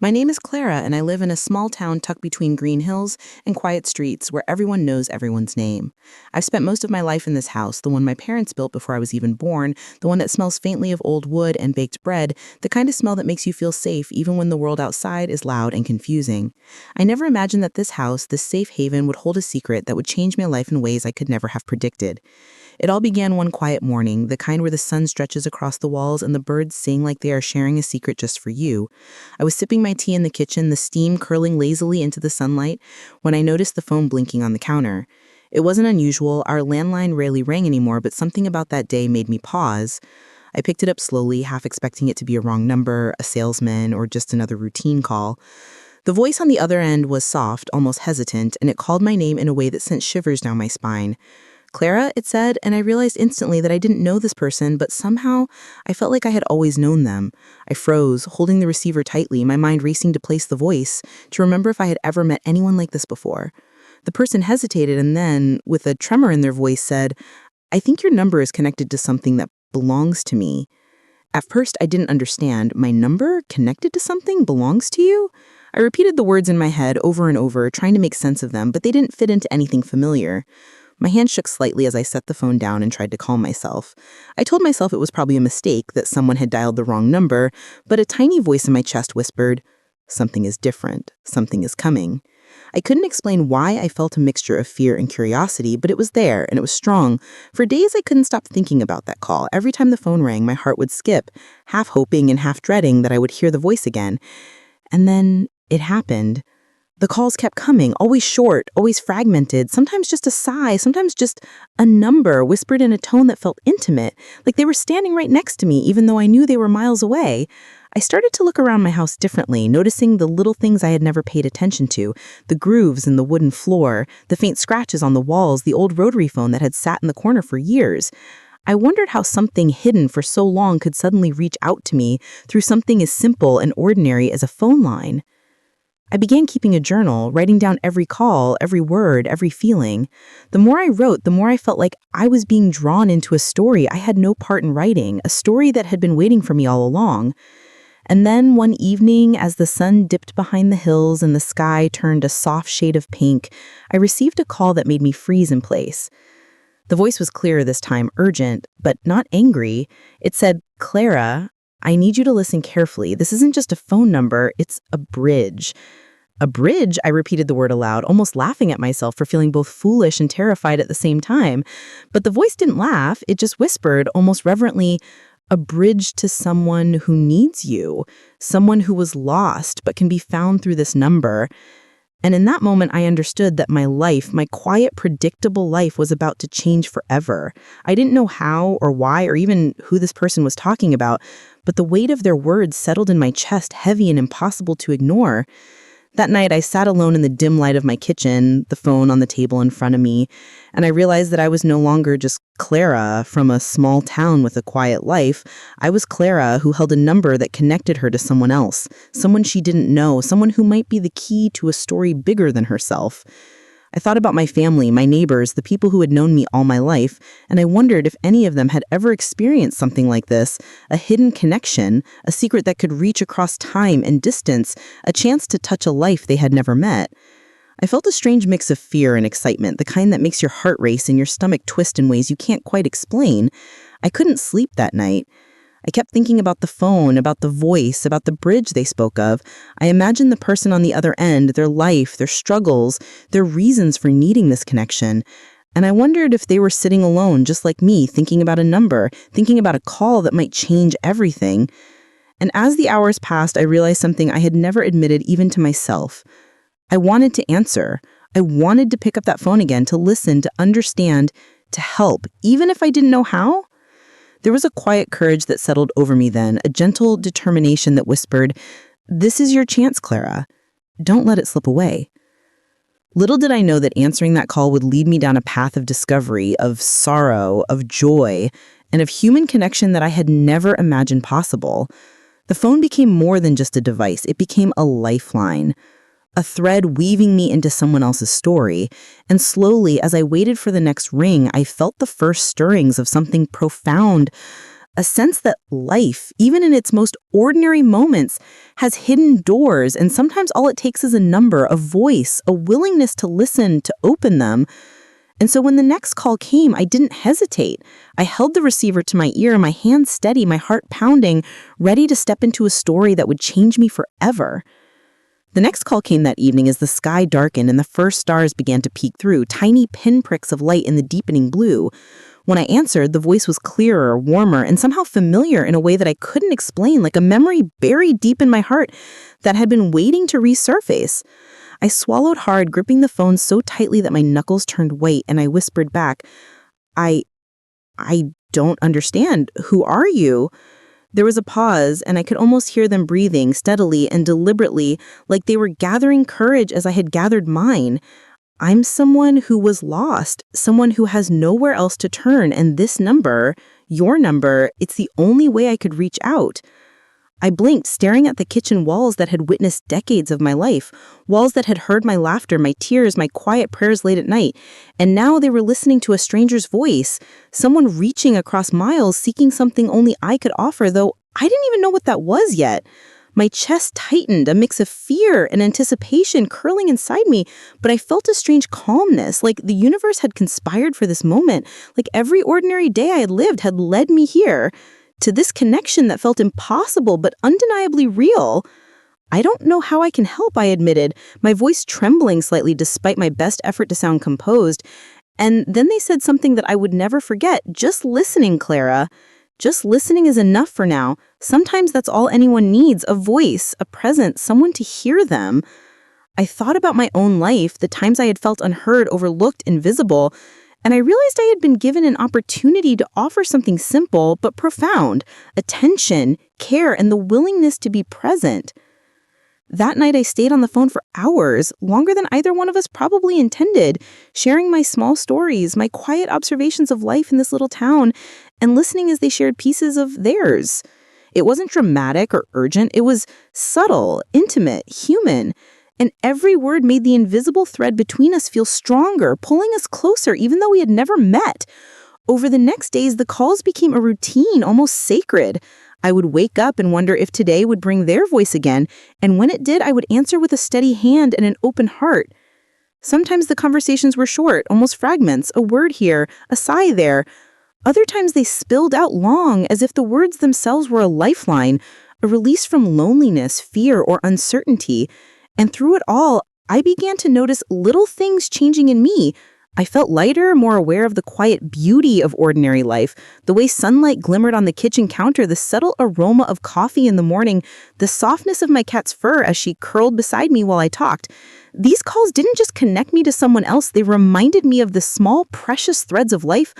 My name is Clara, and I live in a small town tucked between green hills and quiet streets where everyone knows everyone's name. I've spent most of my life in this house, the one my parents built before I was even born, the one that smells faintly of old wood and baked bread, the kind of smell that makes you feel safe even when the world outside is loud and confusing. I never imagined that this house, this safe haven, would hold a secret that would change my life in ways I could never have predicted. It all began one quiet morning, the kind where the sun stretches across the walls and the birds sing like they are sharing a secret just for you. I was sipping my tea in the kitchen, the steam curling lazily into the sunlight, when I noticed the phone blinking on the counter. It wasn't unusual, our landline rarely rang anymore, but something about that day made me pause. I picked it up slowly, half expecting it to be a wrong number, a salesman, or just another routine call. The voice on the other end was soft, almost hesitant, and it called my name in a way that sent shivers down my spine. Clara, it said, and I realized instantly that I didn't know this person, but somehow I felt like I had always known them. I froze, holding the receiver tightly, my mind racing to place the voice, to remember if I had ever met anyone like this before. The person hesitated and then, with a tremor in their voice, said, "I think your number is connected to something that belongs to me." At first, I didn't understand. My number, connected to something, belongs to you? I repeated the words in my head over and over, trying to make sense of them, but they didn't fit into anything familiar. My hand shook slightly as I set the phone down and tried to calm myself. I told myself it was probably a mistake, that someone had dialed the wrong number, but a tiny voice in my chest whispered, "Something is different. Something is coming." I couldn't explain why I felt a mixture of fear and curiosity, but it was there, and it was strong. For days, I couldn't stop thinking about that call. Every time the phone rang, my heart would skip, half hoping and half dreading that I would hear the voice again. And then it happened. The calls kept coming, always short, always fragmented, sometimes just a sigh, sometimes just a number whispered in a tone that felt intimate, like they were standing right next to me, even though I knew they were miles away. I started to look around my house differently, noticing the little things I had never paid attention to, the grooves in the wooden floor, the faint scratches on the walls, the old rotary phone that had sat in the corner for years. I wondered how something hidden for so long could suddenly reach out to me through something as simple and ordinary as a phone line. I began keeping a journal, writing down every call, every word, every feeling. The more I wrote, the more I felt like I was being drawn into a story I had no part in writing, a story that had been waiting for me all along. And then one evening, as the sun dipped behind the hills and the sky turned a soft shade of pink, I received a call that made me freeze in place. The voice was clearer this time, urgent, but not angry. It said, "Clara, I need you to listen carefully. This isn't just a phone number, it's a bridge." A bridge? I repeated the word aloud, almost laughing at myself for feeling both foolish and terrified at the same time. But the voice didn't laugh, it just whispered, almost reverently, "A bridge to someone who needs you, someone who was lost but can be found through this number." And in that moment, I understood that my life, my quiet, predictable life, was about to change forever. I didn't know how or why or even who this person was talking about, but the weight of their words settled in my chest, heavy and impossible to ignore. That night, I sat alone in the dim light of my kitchen, the phone on the table in front of me, and I realized that I was no longer just Clara from a small town with a quiet life. I was Clara who held a number that connected her to someone else, someone she didn't know, someone who might be the key to a story bigger than herself. I thought about my family, my neighbors, the people who had known me all my life, and I wondered if any of them had ever experienced something like this, a hidden connection, a secret that could reach across time and distance, a chance to touch a life they had never met. I felt a strange mix of fear and excitement, the kind that makes your heart race and your stomach twist in ways you can't quite explain. I couldn't sleep that night. I kept thinking about the phone, about the voice, about the bridge they spoke of. I imagined the person on the other end, their life, their struggles, their reasons for needing this connection. And I wondered if they were sitting alone, just like me, thinking about a number, thinking about a call that might change everything. And as the hours passed, I realized something I had never admitted even to myself. I wanted to answer. I wanted to pick up that phone again, to listen, to understand, to help, even if I didn't know how. There was a quiet courage that settled over me then, a gentle determination that whispered, "This is your chance, Clara. Don't let it slip away." Little did I know that answering that call would lead me down a path of discovery, of sorrow, of joy, and of human connection that I had never imagined possible. The phone became more than just a device. It became a lifeline, a thread weaving me into someone else's story. And slowly, as I waited for the next ring, I felt the first stirrings of something profound, a sense that life, even in its most ordinary moments, has hidden doors, and sometimes all it takes is a number, a voice, a willingness to listen, to open them. And so when the next call came, I didn't hesitate. I held the receiver to my ear, my hands steady, my heart pounding, ready to step into a story that would change me forever. The next call came that evening as the sky darkened and the first stars began to peek through, tiny pinpricks of light in the deepening blue. When I answered, the voice was clearer, warmer, and somehow familiar in a way that I couldn't explain, like a memory buried deep in my heart that had been waiting to resurface. I swallowed hard, gripping the phone so tightly that my knuckles turned white, and I whispered back, I don't understand. Who are you? There was a pause, and I could almost hear them breathing steadily and deliberately, like they were gathering courage as I had gathered mine. I'm someone who was lost, someone who has nowhere else to turn, and this number, your number, it's the only way I could reach out. I blinked, staring at the kitchen walls that had witnessed decades of my life, walls that had heard my laughter, my tears, my quiet prayers late at night, and now they were listening to a stranger's voice, someone reaching across miles, seeking something only I could offer, though I didn't even know what that was yet. My chest tightened, a mix of fear and anticipation curling inside me, but I felt a strange calmness, like the universe had conspired for this moment, like every ordinary day I had lived had led me here, to this connection that felt impossible but undeniably real. I don't know how I can help, I admitted, my voice trembling slightly despite my best effort to sound composed. And then they said something that I would never forget. Just listening, Clara. Just listening is enough for now. Sometimes that's all anyone needs, a voice, a presence, someone to hear them. I thought about my own life, the times I had felt unheard, overlooked, invisible, and I realized I had been given an opportunity to offer something simple but profound, attention, care, and the willingness to be present. That night I stayed on the phone for hours, longer than either one of us probably intended, sharing my small stories, my quiet observations of life in this little town, and listening as they shared pieces of theirs. It wasn't dramatic or urgent, it was subtle, intimate, human. And every word made the invisible thread between us feel stronger, pulling us closer, even though we had never met. Over the next days, the calls became a routine, almost sacred. I would wake up and wonder if today would bring their voice again, and when it did, I would answer with a steady hand and an open heart. Sometimes the conversations were short, almost fragments, a word here, a sigh there. Other times they spilled out long, as if the words themselves were a lifeline, a release from loneliness, fear, or uncertainty. And through it all, I began to notice little things changing in me. I felt lighter, more aware of the quiet beauty of ordinary life, the way sunlight glimmered on the kitchen counter, the subtle aroma of coffee in the morning, the softness of my cat's fur as she curled beside me while I talked. These calls didn't just connect me to someone else, they reminded me of the small, precious threads of life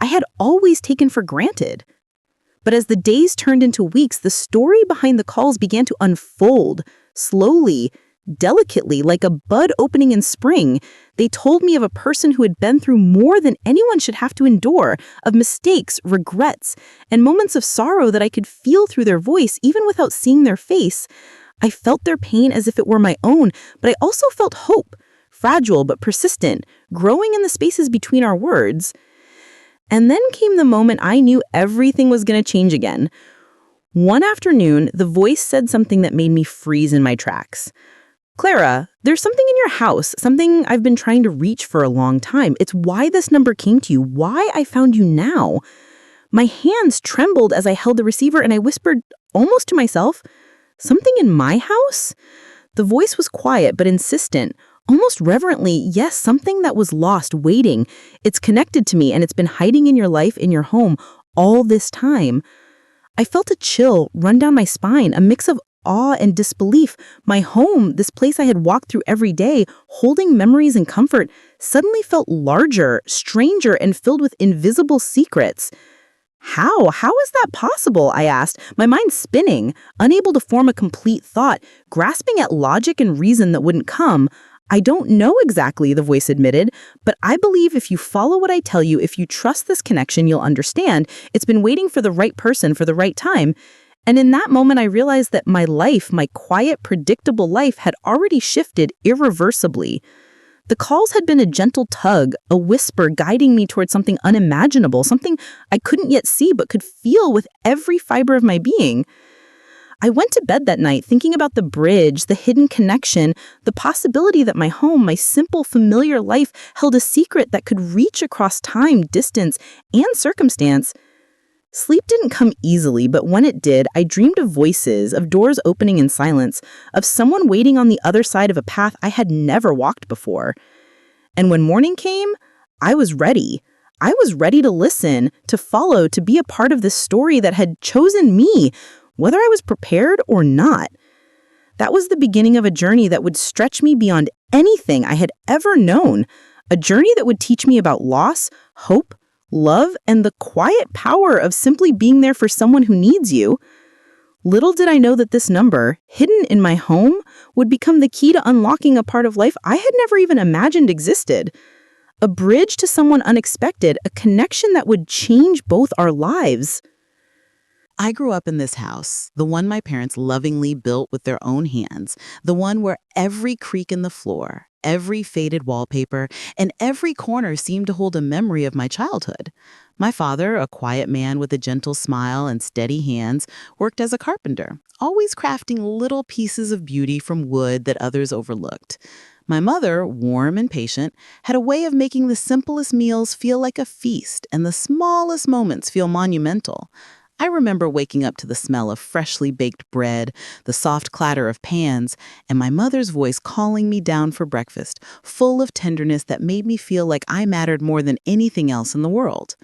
I had always taken for granted. But as the days turned into weeks, the story behind the calls began to unfold, slowly, delicately, like a bud opening in spring. They told me of a person who had been through more than anyone should have to endure, of mistakes, regrets, and moments of sorrow that I could feel through their voice, even without seeing their face. I felt their pain as if it were my own, but I also felt hope, fragile but persistent, growing in the spaces between our words. And then came the moment I knew everything was going to change again. One afternoon, the voice said something that made me freeze in my tracks. Clara, there's something in your house, something I've been trying to reach for a long time. It's why this number came to you, why I found you now. My hands trembled as I held the receiver and I whispered, almost to myself, something in my house? The voice was quiet but insistent, almost reverently, yes, something that was lost, waiting. It's connected to me and it's been hiding in your life, in your home, all this time. I felt a chill run down my spine, a mix of awe and disbelief. My home, this place I had walked through every day, holding memories and comfort, suddenly felt larger, stranger, and filled with invisible secrets. How? How is that possible? I asked, my mind spinning, unable to form a complete thought, grasping at logic and reason that wouldn't come. I don't know exactly, the voice admitted, but I believe if you follow what I tell you, if you trust this connection, you'll understand. It's been waiting for the right person for the right time. And in that moment, I realized that my life, my quiet, predictable life, had already shifted irreversibly. The calls had been a gentle tug, a whisper guiding me towards something unimaginable, something I couldn't yet see but could feel with every fiber of my being. I went to bed that night thinking about the bridge, the hidden connection, the possibility that my home, my simple, familiar life, held a secret that could reach across time, distance, and circumstance. Sleep didn't come easily, but when it did, I dreamed of voices, of doors opening in silence, of someone waiting on the other side of a path I had never walked before. And when morning came, I was ready. I was ready to listen, to follow, to be a part of this story that had chosen me, whether I was prepared or not. That was the beginning of a journey that would stretch me beyond anything I had ever known, a journey that would teach me about loss, hope, love, and the quiet power of simply being there for someone who needs you. Little did I know that this number, hidden in my home, would become the key to unlocking a part of life I had never even imagined existed. A bridge to someone unexpected, a connection that would change both our lives. I grew up in this house, the one my parents lovingly built with their own hands, the one where every creak in the floor, every faded wallpaper, and every corner seemed to hold a memory of my childhood. My father, a quiet man with a gentle smile and steady hands, worked as a carpenter, always crafting little pieces of beauty from wood that others overlooked. My mother, warm and patient, had a way of making the simplest meals feel like a feast and the smallest moments feel monumental. I remember waking up to the smell of freshly baked bread, the soft clatter of pans, and my mother's voice calling me down for breakfast, full of tenderness that made me feel like I mattered more than anything else in the world.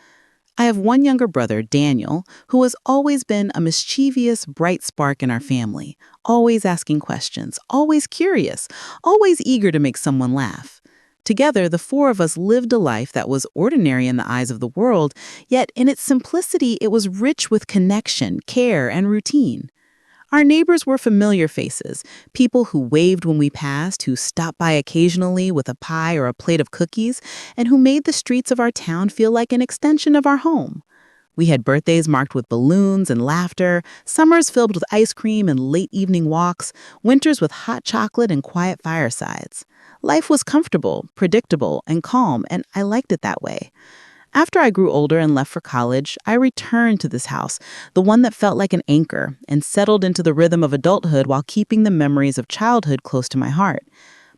I have one younger brother, Daniel, who has always been a mischievous, bright spark in our family, always asking questions, always curious, always eager to make someone laugh. Together, the four of us lived a life that was ordinary in the eyes of the world, yet in its simplicity it was rich with connection, care, and routine. Our neighbors were familiar faces, people who waved when we passed, who stopped by occasionally with a pie or a plate of cookies, and who made the streets of our town feel like an extension of our home. We had birthdays marked with balloons and laughter, summers filled with ice cream and late evening walks, winters with hot chocolate and quiet firesides. Life was comfortable, predictable, and calm, and I liked it that way. After I grew older and left for college, I returned to this house, the one that felt like an anchor, and settled into the rhythm of adulthood while keeping the memories of childhood close to my heart.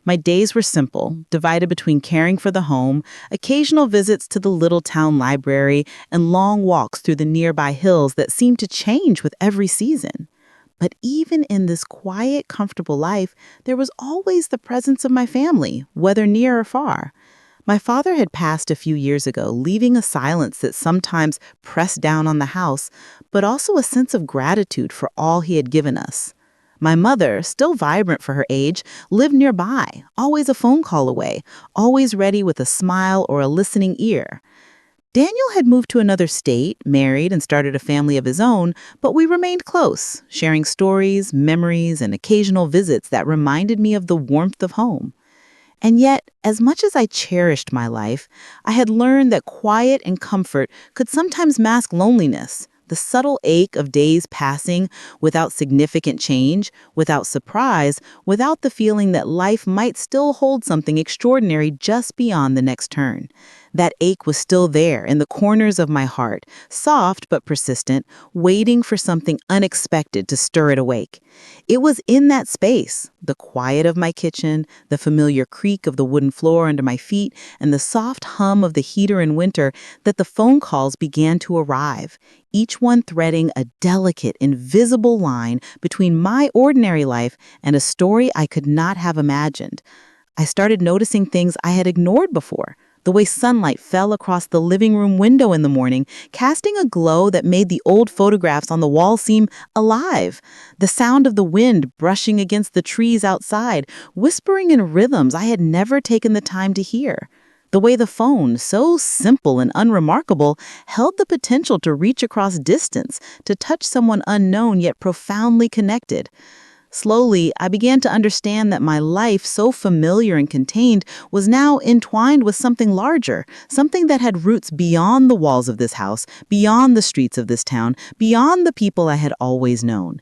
My days were simple, divided between caring for the home, occasional visits to the little town library, and long walks through the nearby hills that seemed to change with every season. But even in this quiet, comfortable life, there was always the presence of my family, whether near or far. My father had passed a few years ago, leaving a silence that sometimes pressed down on the house, but also a sense of gratitude for all he had given us. My mother, still vibrant for her age, lived nearby, always a phone call away, always ready with a smile or a listening ear. Daniel had moved to another state, married, and started a family of his own, but we remained close, sharing stories, memories, and occasional visits that reminded me of the warmth of home. And yet, as much as I cherished my life, I had learned that quiet and comfort could sometimes mask loneliness, the subtle ache of days passing without significant change, without surprise, without the feeling that life might still hold something extraordinary just beyond the next turn. That ache was still there in the corners of my heart, soft but persistent, waiting for something unexpected to stir it awake. It was in that space, the quiet of my kitchen, the familiar creak of the wooden floor under my feet, and the soft hum of the heater in winter, that the phone calls began to arrive, each one threading a delicate, invisible line between my ordinary life and a story I could not have imagined. I started noticing things I had ignored before. The way sunlight fell across the living room window in the morning, casting a glow that made the old photographs on the wall seem alive. The sound of the wind brushing against the trees outside, whispering in rhythms I had never taken the time to hear. The way the phone, so simple and unremarkable, held the potential to reach across distance, to touch someone unknown yet profoundly connected. Slowly, I began to understand that my life, so familiar and contained, was now entwined with something larger, something that had roots beyond the walls of this house, beyond the streets of this town, beyond the people I had always known.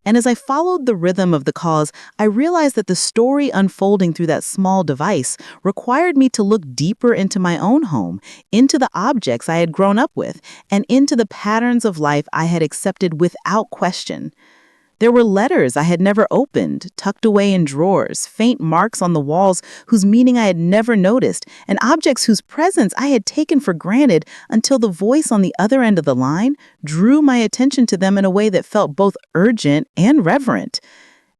And as I followed the rhythm of the calls, I realized that the story unfolding through that small device required me to look deeper into my own home, into the objects I had grown up with, and into the patterns of life I had accepted without question. There were letters I had never opened, tucked away in drawers, faint marks on the walls whose meaning I had never noticed, and objects whose presence I had taken for granted until the voice on the other end of the line drew my attention to them in a way that felt both urgent and reverent.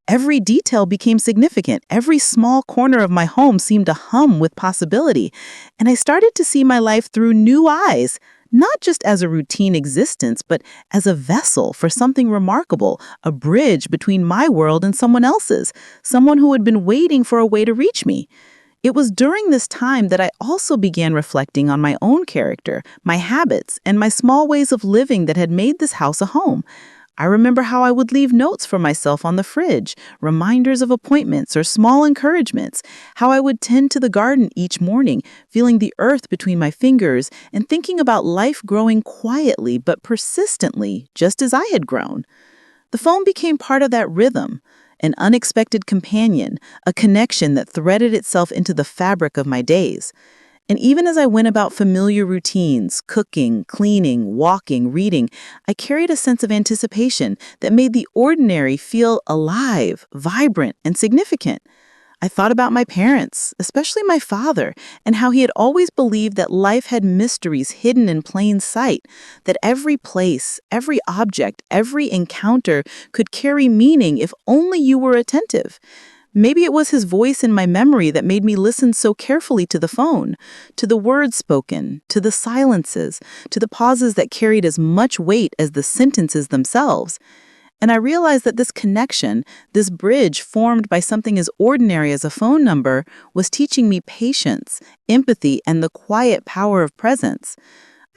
Every detail became significant. Every small corner of my home seemed to hum with possibility, and I started to see my life through new eyes. Not just as a routine existence, but as a vessel for something remarkable, a bridge between my world and someone else's, someone who had been waiting for a way to reach me. It was during this time that I also began reflecting on my own character, my habits, and my small ways of living that had made this house a home. I remember how I would leave notes for myself on the fridge, reminders of appointments or small encouragements, how I would tend to the garden each morning, feeling the earth between my fingers and thinking about life growing quietly but persistently, just as I had grown. The phone became part of that rhythm, an unexpected companion, a connection that threaded itself into the fabric of my days. And even as I went about familiar routines, cooking, cleaning, walking, reading, I carried a sense of anticipation that made the ordinary feel alive, vibrant, and significant. I thought about my parents, especially my father, and how he had always believed that life had mysteries hidden in plain sight, that every place, every object, every encounter could carry meaning if only you were attentive. Maybe it was his voice in my memory that made me listen so carefully to the phone, to the words spoken, to the silences, to the pauses that carried as much weight as the sentences themselves. And I realized that this connection, this bridge formed by something as ordinary as a phone number, was teaching me patience, empathy, and the quiet power of presence.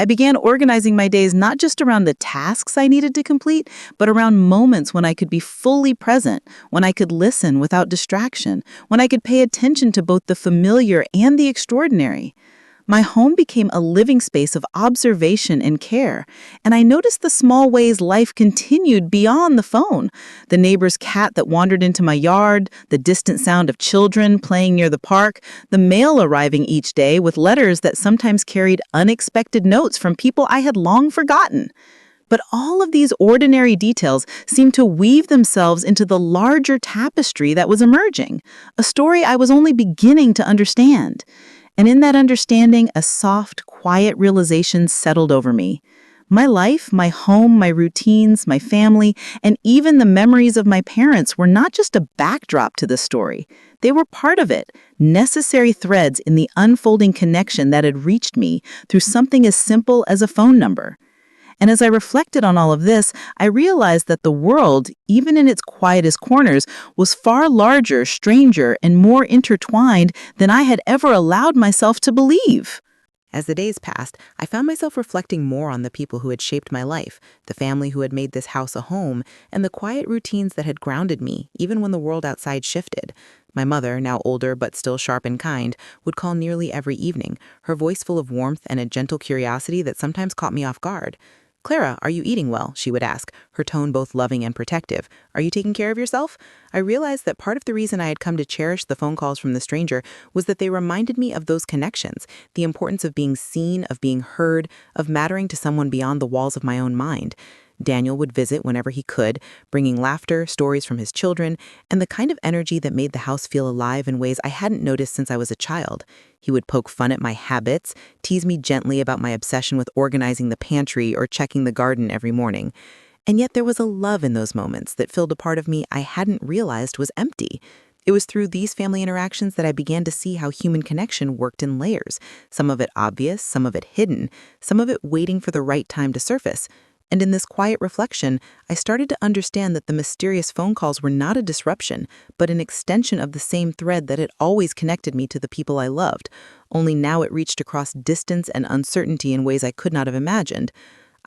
I began organizing my days not just around the tasks I needed to complete, but around moments when I could be fully present, when I could listen without distraction, when I could pay attention to both the familiar and the extraordinary. My home became a living space of observation and care, and I noticed the small ways life continued beyond the phone. The neighbor's cat that wandered into my yard, the distant sound of children playing near the park, the mail arriving each day with letters that sometimes carried unexpected notes from people I had long forgotten. But all of these ordinary details seemed to weave themselves into the larger tapestry that was emerging, a story I was only beginning to understand. And in that understanding, a soft, quiet realization settled over me. My life, my home, my routines, my family, and even the memories of my parents were not just a backdrop to the story. They were part of it, necessary threads in the unfolding connection that had reached me through something as simple as a phone number. And as I reflected on all of this, I realized that the world, even in its quietest corners, was far larger, stranger, and more intertwined than I had ever allowed myself to believe. As the days passed, I found myself reflecting more on the people who had shaped my life, the family who had made this house a home, and the quiet routines that had grounded me, even when the world outside shifted. My mother, now older but still sharp and kind, would call nearly every evening, her voice full of warmth and a gentle curiosity that sometimes caught me off guard. "Clara, are you eating well?" she would ask, her tone both loving and protective. "Are you taking care of yourself?" I realized that part of the reason I had come to cherish the phone calls from the stranger was that they reminded me of those connections, the importance of being seen, of being heard, of mattering to someone beyond the walls of my own mind. Daniel would visit whenever he could, bringing laughter, stories from his children, and the kind of energy that made the house feel alive in ways I hadn't noticed since I was a child. He would poke fun at my habits, tease me gently about my obsession with organizing the pantry or checking the garden every morning. And yet there was a love in those moments that filled a part of me I hadn't realized was empty. It was through these family interactions that I began to see how human connection worked in layers, some of it obvious, some of it hidden, some of it waiting for the right time to surface. And in this quiet reflection, I started to understand that the mysterious phone calls were not a disruption, but an extension of the same thread that had always connected me to the people I loved, only now it reached across distance and uncertainty in ways I could not have imagined.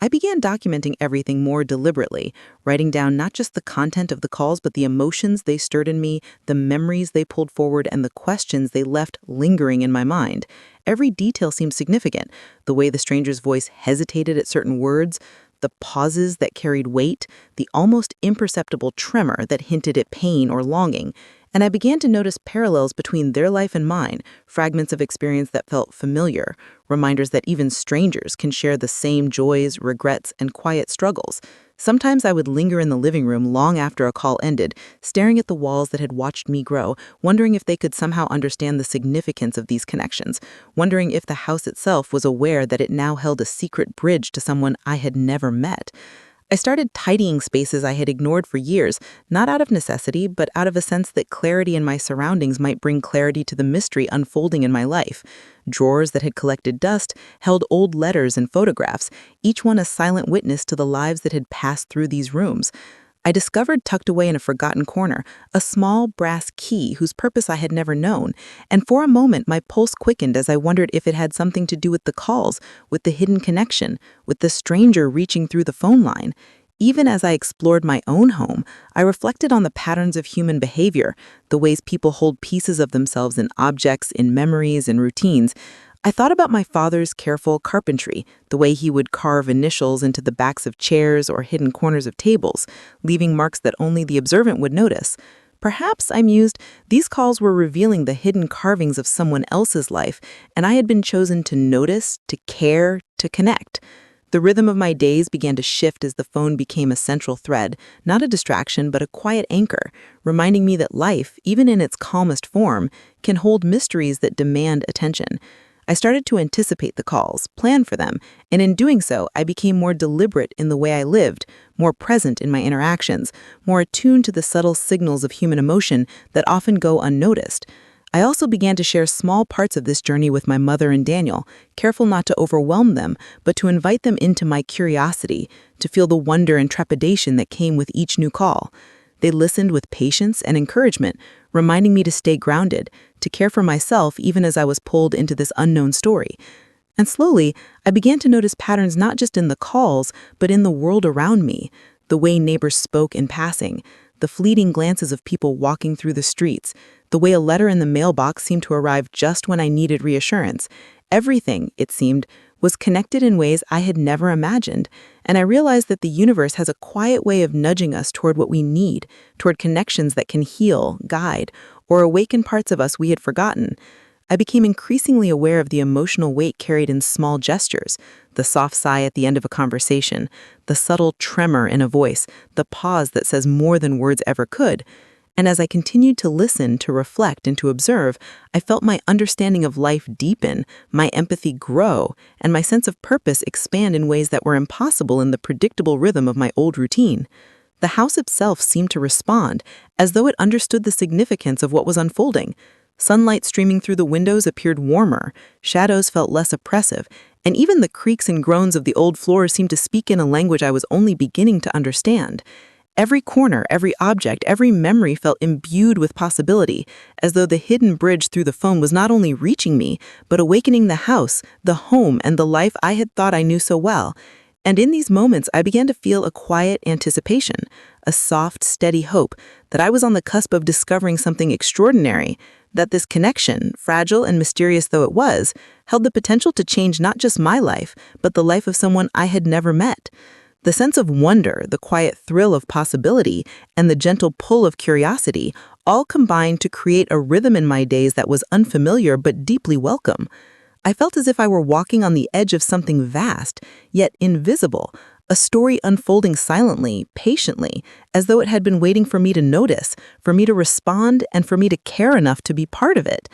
I began documenting everything more deliberately, writing down not just the content of the calls, but the emotions they stirred in me, the memories they pulled forward, and the questions they left lingering in my mind. Every detail seemed significant. The way the stranger's voice hesitated at certain words, the pauses that carried weight, the almost imperceptible tremor that hinted at pain or longing, and I began to notice parallels between their life and mine, fragments of experience that felt familiar, reminders that even strangers can share the same joys, regrets, and quiet struggles. Sometimes I would linger in the living room long after a call ended, staring at the walls that had watched me grow, wondering if they could somehow understand the significance of these connections, wondering if the house itself was aware that it now held a secret bridge to someone I had never met. I started tidying spaces I had ignored for years, not out of necessity, but out of a sense that clarity in my surroundings might bring clarity to the mystery unfolding in my life. Drawers that had collected dust held old letters and photographs, each one a silent witness to the lives that had passed through these rooms. I discovered tucked away in a forgotten corner a small brass key whose purpose I had never known, and for a moment my pulse quickened as I wondered if it had something to do with the calls, with the hidden connection, with the stranger reaching through the phone line. Even as I explored my own home, I reflected on the patterns of human behavior, the ways people hold pieces of themselves in objects, in memories, and routines. I thought about my father's careful carpentry, the way he would carve initials into the backs of chairs or hidden corners of tables, leaving marks that only the observant would notice. Perhaps, I mused, these calls were revealing the hidden carvings of someone else's life, and I had been chosen to notice, to care, to connect. The rhythm of my days began to shift as the phone became a central thread, not a distraction but a quiet anchor, reminding me that life, even in its calmest form, can hold mysteries that demand attention. I started to anticipate the calls, plan for them, and in doing so, I became more deliberate in the way I lived, more present in my interactions, more attuned to the subtle signals of human emotion that often go unnoticed. I also began to share small parts of this journey with my mother and Daniel, careful not to overwhelm them, but to invite them into my curiosity, to feel the wonder and trepidation that came with each new call. They listened with patience and encouragement, reminding me to stay grounded, to care for myself even as I was pulled into this unknown story. And slowly, I began to notice patterns not just in the calls, but in the world around me, the way neighbors spoke in passing, the fleeting glances of people walking through the streets, the way a letter in the mailbox seemed to arrive just when I needed reassurance. Everything, it seemed, was connected in ways I had never imagined, and I realized that the universe has a quiet way of nudging us toward what we need, toward connections that can heal, guide, or awaken parts of us we had forgotten. I became increasingly aware of the emotional weight carried in small gestures, the soft sigh at the end of a conversation, the subtle tremor in a voice, the pause that says more than words ever could. And as I continued to listen, to reflect, and to observe, I felt my understanding of life deepen, my empathy grow, and my sense of purpose expand in ways that were impossible in the predictable rhythm of my old routine. The house itself seemed to respond, as though it understood the significance of what was unfolding. Sunlight streaming through the windows appeared warmer, shadows felt less oppressive, and even the creaks and groans of the old floor seemed to speak in a language I was only beginning to understand. Every corner, every object, every memory felt imbued with possibility, as though the hidden bridge through the phone was not only reaching me, but awakening the house, the home, and the life I had thought I knew so well. And in these moments, I began to feel a quiet anticipation, a soft, steady hope that I was on the cusp of discovering something extraordinary, that this connection, fragile and mysterious though it was, held the potential to change not just my life, but the life of someone I had never met. The sense of wonder, the quiet thrill of possibility, and the gentle pull of curiosity all combined to create a rhythm in my days that was unfamiliar but deeply welcome. I felt as if I were walking on the edge of something vast, yet invisible, a story unfolding silently, patiently, as though it had been waiting for me to notice, for me to respond, and for me to care enough to be part of it.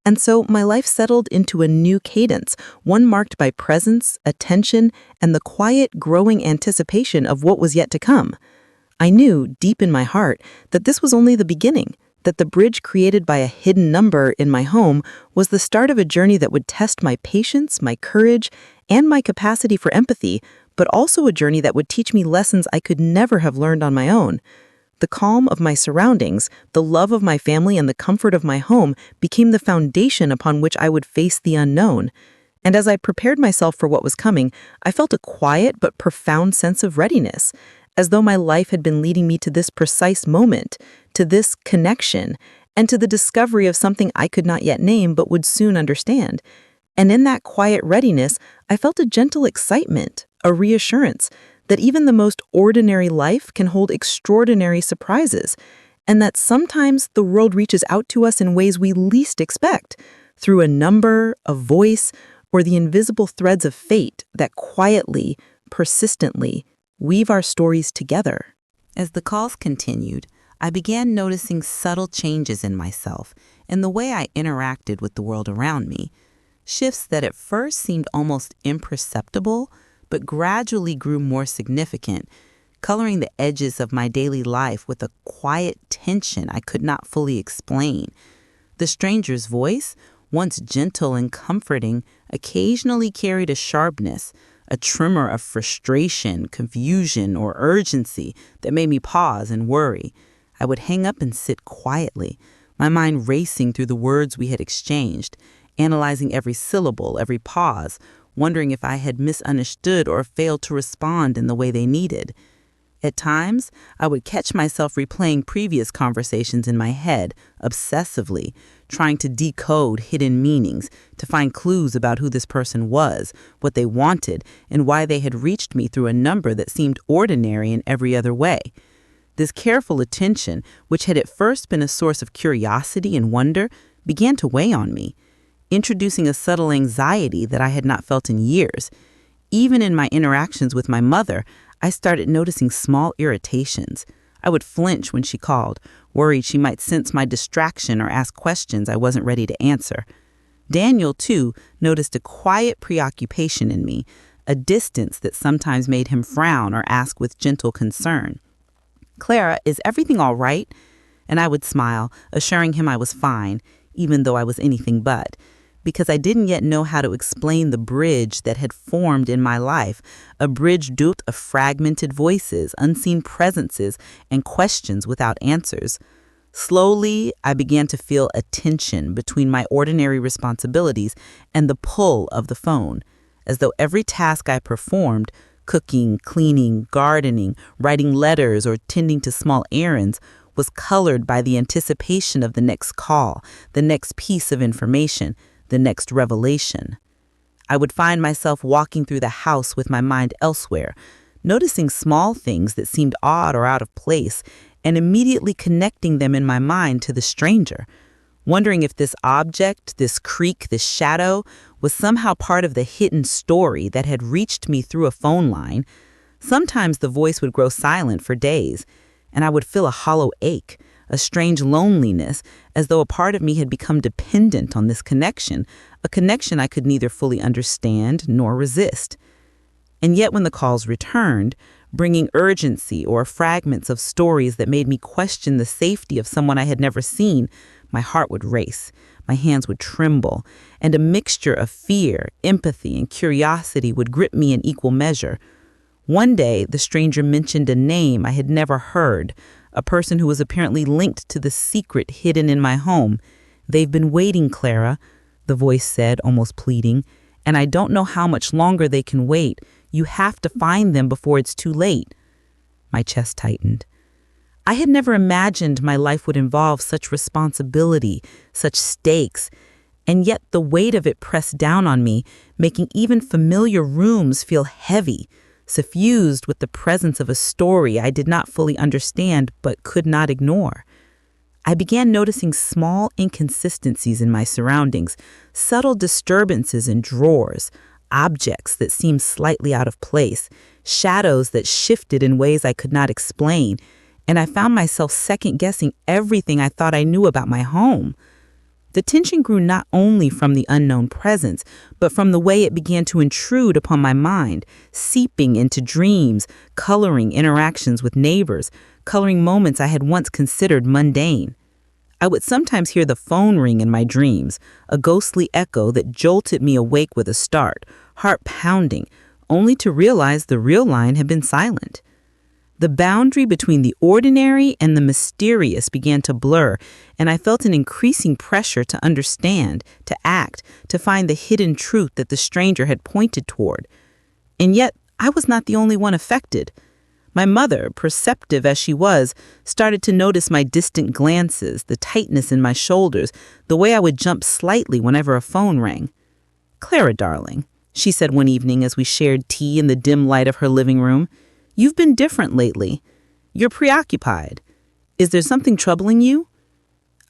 And so my life settled into a new cadence, one marked by presence, attention, and the quiet, growing anticipation of what was yet to come. I knew, deep in my heart, that this was only the beginning, that the bridge created by a hidden number in my home was the start of a journey that would test my patience, my courage, and my capacity for empathy, but also a journey that would teach me lessons I could never have learned on my own. The calm of my surroundings, the love of my family, and the comfort of my home became the foundation upon which I would face the unknown. And as I prepared myself for what was coming, I felt a quiet but profound sense of readiness, as though my life had been leading me to this precise moment, to this connection, and to the discovery of something I could not yet name but would soon understand. And in that quiet readiness, I felt a gentle excitement, a reassurance, that even the most ordinary life can hold extraordinary surprises, and that sometimes the world reaches out to us in ways we least expect, through a number, a voice, or the invisible threads of fate that quietly, persistently weave our stories together. As the calls continued, I began noticing subtle changes in myself and the way I interacted with the world around me. Shifts that at first seemed almost imperceptible, but gradually grew more significant, coloring the edges of my daily life with a quiet tension I could not fully explain. The stranger's voice, once gentle and comforting, occasionally carried a sharpness, a tremor of frustration, confusion, or urgency that made me pause and worry. I would hang up and sit quietly, my mind racing through the words we had exchanged, analyzing every syllable, every pause, wondering if I had misunderstood or failed to respond in the way they needed. At times, I would catch myself replaying previous conversations in my head, obsessively, trying to decode hidden meanings, to find clues about who this person was, what they wanted, and why they had reached me through a number that seemed ordinary in every other way. This careful attention, which had at first been a source of curiosity and wonder, began to weigh on me, introducing a subtle anxiety that I had not felt in years. Even in my interactions with my mother, I started noticing small irritations. I would flinch when she called, worried she might sense my distraction or ask questions I wasn't ready to answer. Daniel, too, noticed a quiet preoccupation in me, a distance that sometimes made him frown or ask with gentle concern. "Clara, is everything all right?" And I would smile, assuring him I was fine, even though I was anything but, because I didn't yet know how to explain the bridge that had formed in my life, a bridge built of fragmented voices, unseen presences, and questions without answers. Slowly, I began to feel a tension between my ordinary responsibilities and the pull of the phone, as though every task I performed, cooking, cleaning, gardening, writing letters, or tending to small errands, was colored by the anticipation of the next call, the next piece of information, the next revelation. I would find myself walking through the house with my mind elsewhere, noticing small things that seemed odd or out of place, and immediately connecting them in my mind to the stranger, wondering if this object, this creak, this shadow, was somehow part of the hidden story that had reached me through a phone line. Sometimes the voice would grow silent for days, and I would feel a hollow ache, a strange loneliness, as though a part of me had become dependent on this connection, a connection I could neither fully understand nor resist. And yet when the calls returned, bringing urgency or fragments of stories that made me question the safety of someone I had never seen, my heart would race, my hands would tremble, and a mixture of fear, empathy, and curiosity would grip me in equal measure. One day, the stranger mentioned a name I had never heard, a person who was apparently linked to the secret hidden in my home. "They've been waiting, Clara," the voice said, almost pleading, "and I don't know how much longer they can wait. You have to find them before it's too late." My chest tightened. I had never imagined my life would involve such responsibility, such stakes, and yet the weight of it pressed down on me, making even familiar rooms feel heavy, suffused with the presence of a story I did not fully understand but could not ignore. I began noticing small inconsistencies in my surroundings, subtle disturbances in drawers, objects that seemed slightly out of place, shadows that shifted in ways I could not explain, and I found myself second-guessing everything I thought I knew about my home. The tension grew not only from the unknown presence, but from the way it began to intrude upon my mind, seeping into dreams, coloring interactions with neighbors, coloring moments I had once considered mundane. I would sometimes hear the phone ring in my dreams, a ghostly echo that jolted me awake with a start, heart pounding, only to realize the real line had been silent. The boundary between the ordinary and the mysterious began to blur, and I felt an increasing pressure to understand, to act, to find the hidden truth that the stranger had pointed toward. And yet, I was not the only one affected. My mother, perceptive as she was, started to notice my distant glances, the tightness in my shoulders, the way I would jump slightly whenever a phone rang. "Clara, darling," she said one evening as we shared tea in the dim light of her living room, You've been different lately. You're preoccupied. Is there something troubling you?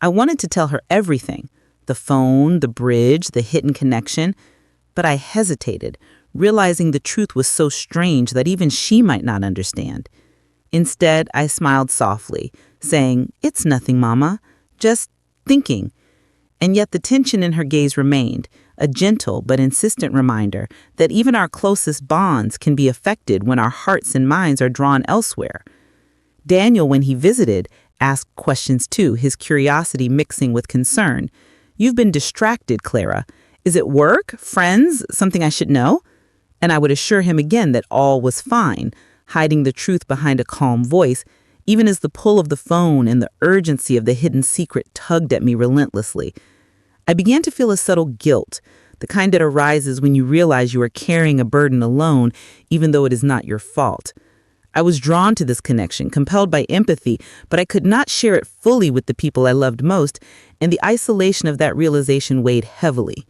I wanted to tell her everything, the phone, the bridge, the hidden connection, but I hesitated, realizing the truth was so strange that even she might not understand. Instead, I smiled softly, saying, "It's nothing, Mama, just thinking." And yet the tension in her gaze remained, a gentle but insistent reminder that even our closest bonds can be affected when our hearts and minds are drawn elsewhere. Daniel, when he visited, asked questions too, his curiosity mixing with concern. "You've been distracted, Clara. Is it work, friends, something I should know?" And I would assure him again that all was fine, hiding the truth behind a calm voice, even as the pull of the phone and the urgency of the hidden secret tugged at me relentlessly. I began to feel a subtle guilt, the kind that arises when you realize you are carrying a burden alone, even though it is not your fault. I was drawn to this connection, compelled by empathy, but I could not share it fully with the people I loved most, and the isolation of that realization weighed heavily.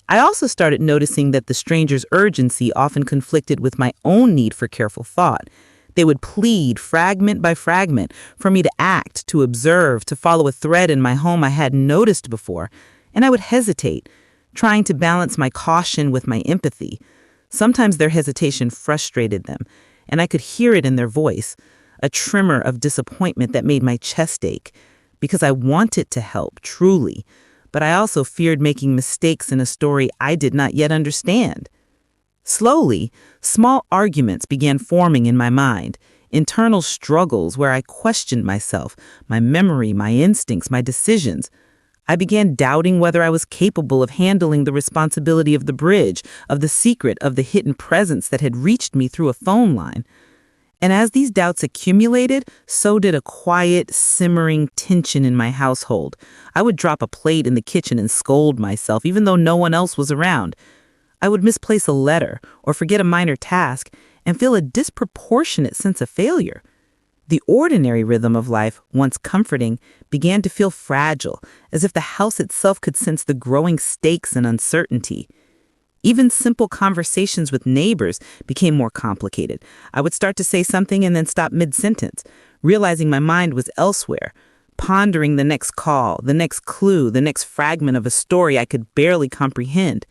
I also started noticing that the stranger's urgency often conflicted with my own need for careful thought. They would plead, fragment by fragment, for me to act, to observe, to follow a thread in my home I hadn't noticed before, and I would hesitate, trying to balance my caution with my empathy. Sometimes their hesitation frustrated them, and I could hear it in their voice, a tremor of disappointment that made my chest ache, because I wanted to help, truly, but I also feared making mistakes in a story I did not yet understand. Slowly, small arguments began forming in my mind, internal struggles where I questioned myself, my memory, my instincts, my decisions. I began doubting whether I was capable of handling the responsibility of the bridge, of the secret, of the hidden presence that had reached me through a phone line. And as these doubts accumulated, so did a quiet, simmering tension in my household. I would drop a plate in the kitchen and scold myself, even though no one else was around. I would misplace a letter or forget a minor task and feel a disproportionate sense of failure. The ordinary rhythm of life, once comforting, began to feel fragile, as if the house itself could sense the growing stakes and uncertainty. Even simple conversations with neighbors became more complicated. I would start to say something and then stop mid-sentence, realizing my mind was elsewhere, pondering the next call, the next clue, the next fragment of a story I could barely comprehend.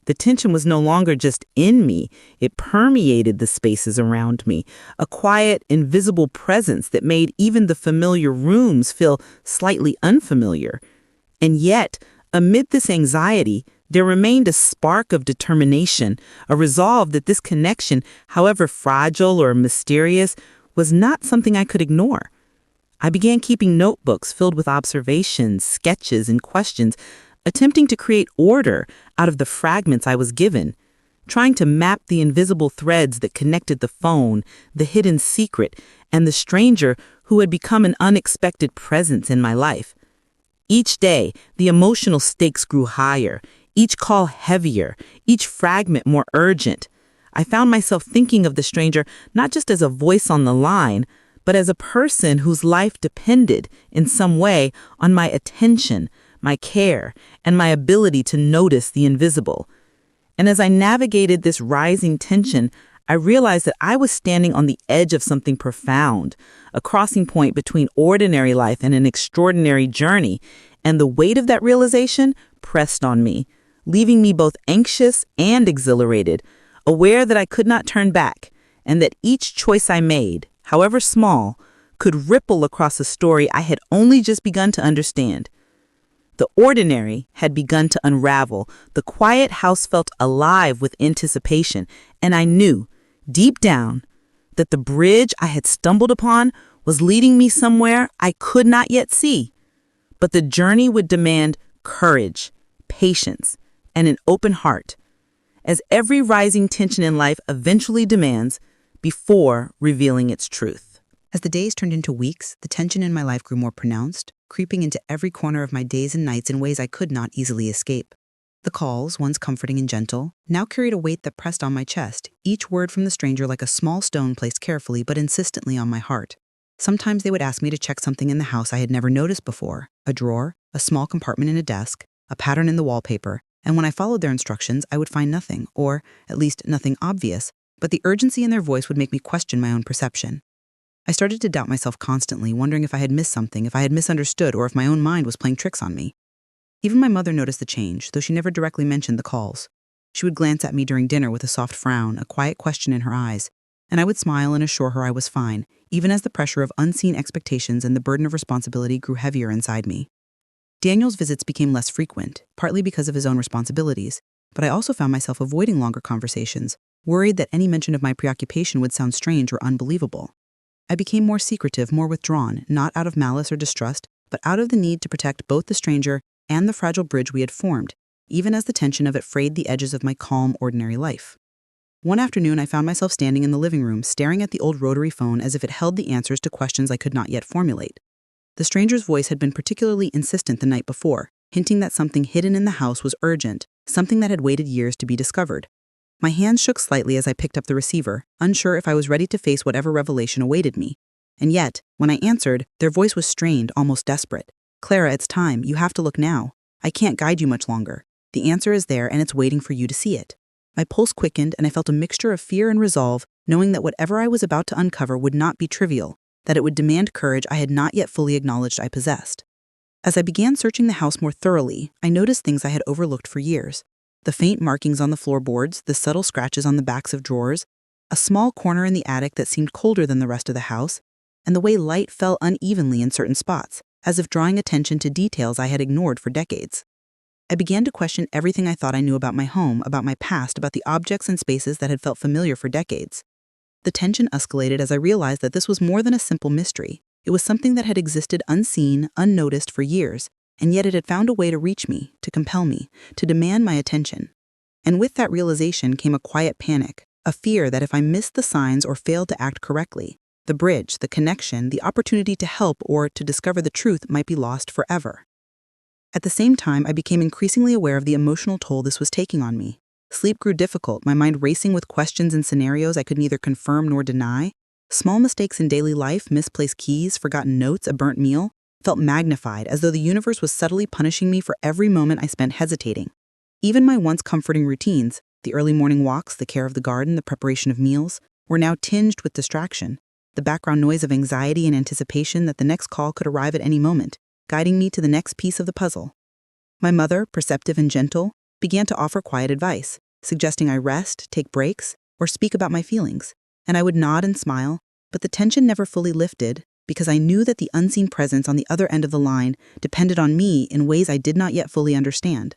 The tension was no longer just in me, it permeated the spaces around me, a quiet, invisible presence that made even the familiar rooms feel slightly unfamiliar. And yet, amid this anxiety, there remained a spark of determination, a resolve that this connection, however fragile or mysterious, was not something I could ignore. I began keeping notebooks filled with observations, sketches, and questions, attempting to create order out of the fragments I was given, trying to map the invisible threads that connected the phone, the hidden secret, and the stranger who had become an unexpected presence in my life. Each day, the emotional stakes grew higher, each call heavier, each fragment more urgent. I found myself thinking of the stranger not just as a voice on the line, but as a person whose life depended, in some way, on my attention, my care, and my ability to notice the invisible. And as I navigated this rising tension, I realized that I was standing on the edge of something profound, a crossing point between ordinary life and an extraordinary journey, and the weight of that realization pressed on me, leaving me both anxious and exhilarated, aware that I could not turn back, and that each choice I made, however small, could ripple across a story I had only just begun to understand. The ordinary had begun to unravel, the quiet house felt alive with anticipation, and I knew, deep down, that the bridge I had stumbled upon was leading me somewhere I could not yet see. But the journey would demand courage, patience, and an open heart, as every rising tension in life eventually demands before revealing its truth. As the days turned into weeks, the tension in my life grew more pronounced, creeping into every corner of my days and nights in ways I could not easily escape. The calls, once comforting and gentle, now carried a weight that pressed on my chest, each word from the stranger like a small stone placed carefully but insistently on my heart. Sometimes they would ask me to check something in the house I had never noticed before, a drawer, a small compartment in a desk, a pattern in the wallpaper, and when I followed their instructions, I would find nothing, or at least nothing obvious, but the urgency in their voice would make me question my own perception. I started to doubt myself constantly, wondering if I had missed something, if I had misunderstood, or if my own mind was playing tricks on me. Even my mother noticed the change, though she never directly mentioned the calls. She would glance at me during dinner with a soft frown, a quiet question in her eyes, and I would smile and assure her I was fine, even as the pressure of unseen expectations and the burden of responsibility grew heavier inside me. Daniel's visits became less frequent, partly because of his own responsibilities, but I also found myself avoiding longer conversations, worried that any mention of my preoccupation would sound strange or unbelievable. I became more secretive, more withdrawn, not out of malice or distrust, but out of the need to protect both the stranger and the fragile bridge we had formed, even as the tension of it frayed the edges of my calm, ordinary life. One afternoon, I found myself standing in the living room, staring at the old rotary phone as if it held the answers to questions I could not yet formulate. The stranger's voice had been particularly insistent the night before, hinting that something hidden in the house was urgent, something that had waited years to be discovered. My hands shook slightly as I picked up the receiver, unsure if I was ready to face whatever revelation awaited me. And yet, when I answered, their voice was strained, almost desperate. "Clara, it's time. You have to look now. I can't guide you much longer. The answer is there, and it's waiting for you to see it." My pulse quickened, and I felt a mixture of fear and resolve, knowing that whatever I was about to uncover would not be trivial, that it would demand courage I had not yet fully acknowledged I possessed. As I began searching the house more thoroughly, I noticed things I had overlooked for years. The faint markings on the floorboards, the subtle scratches on the backs of drawers, a small corner in the attic that seemed colder than the rest of the house, and the way light fell unevenly in certain spots, as if drawing attention to details I had ignored for decades. I began to question everything I thought I knew about my home, about my past, about the objects and spaces that had felt familiar for decades. The tension escalated as I realized that this was more than a simple mystery. It was something that had existed unseen, unnoticed for years, and yet it had found a way to reach me, to compel me, to demand my attention. And with that realization came a quiet panic, a fear that if I missed the signs or failed to act correctly, the bridge, the connection, the opportunity to help or to discover the truth might be lost forever. At the same time, I became increasingly aware of the emotional toll this was taking on me. Sleep grew difficult, my mind racing with questions and scenarios I could neither confirm nor deny. Small mistakes in daily life, misplaced keys, forgotten notes, a burnt meal, felt magnified, as though the universe was subtly punishing me for every moment I spent hesitating. Even my once comforting routines, the early morning walks, the care of the garden, the preparation of meals, were now tinged with distraction, the background noise of anxiety and anticipation that the next call could arrive at any moment, guiding me to the next piece of the puzzle. My mother, perceptive and gentle, began to offer quiet advice, suggesting I rest, take breaks, or speak about my feelings, and I would nod and smile, but the tension never fully lifted because I knew that the unseen presence on the other end of the line depended on me in ways I did not yet fully understand.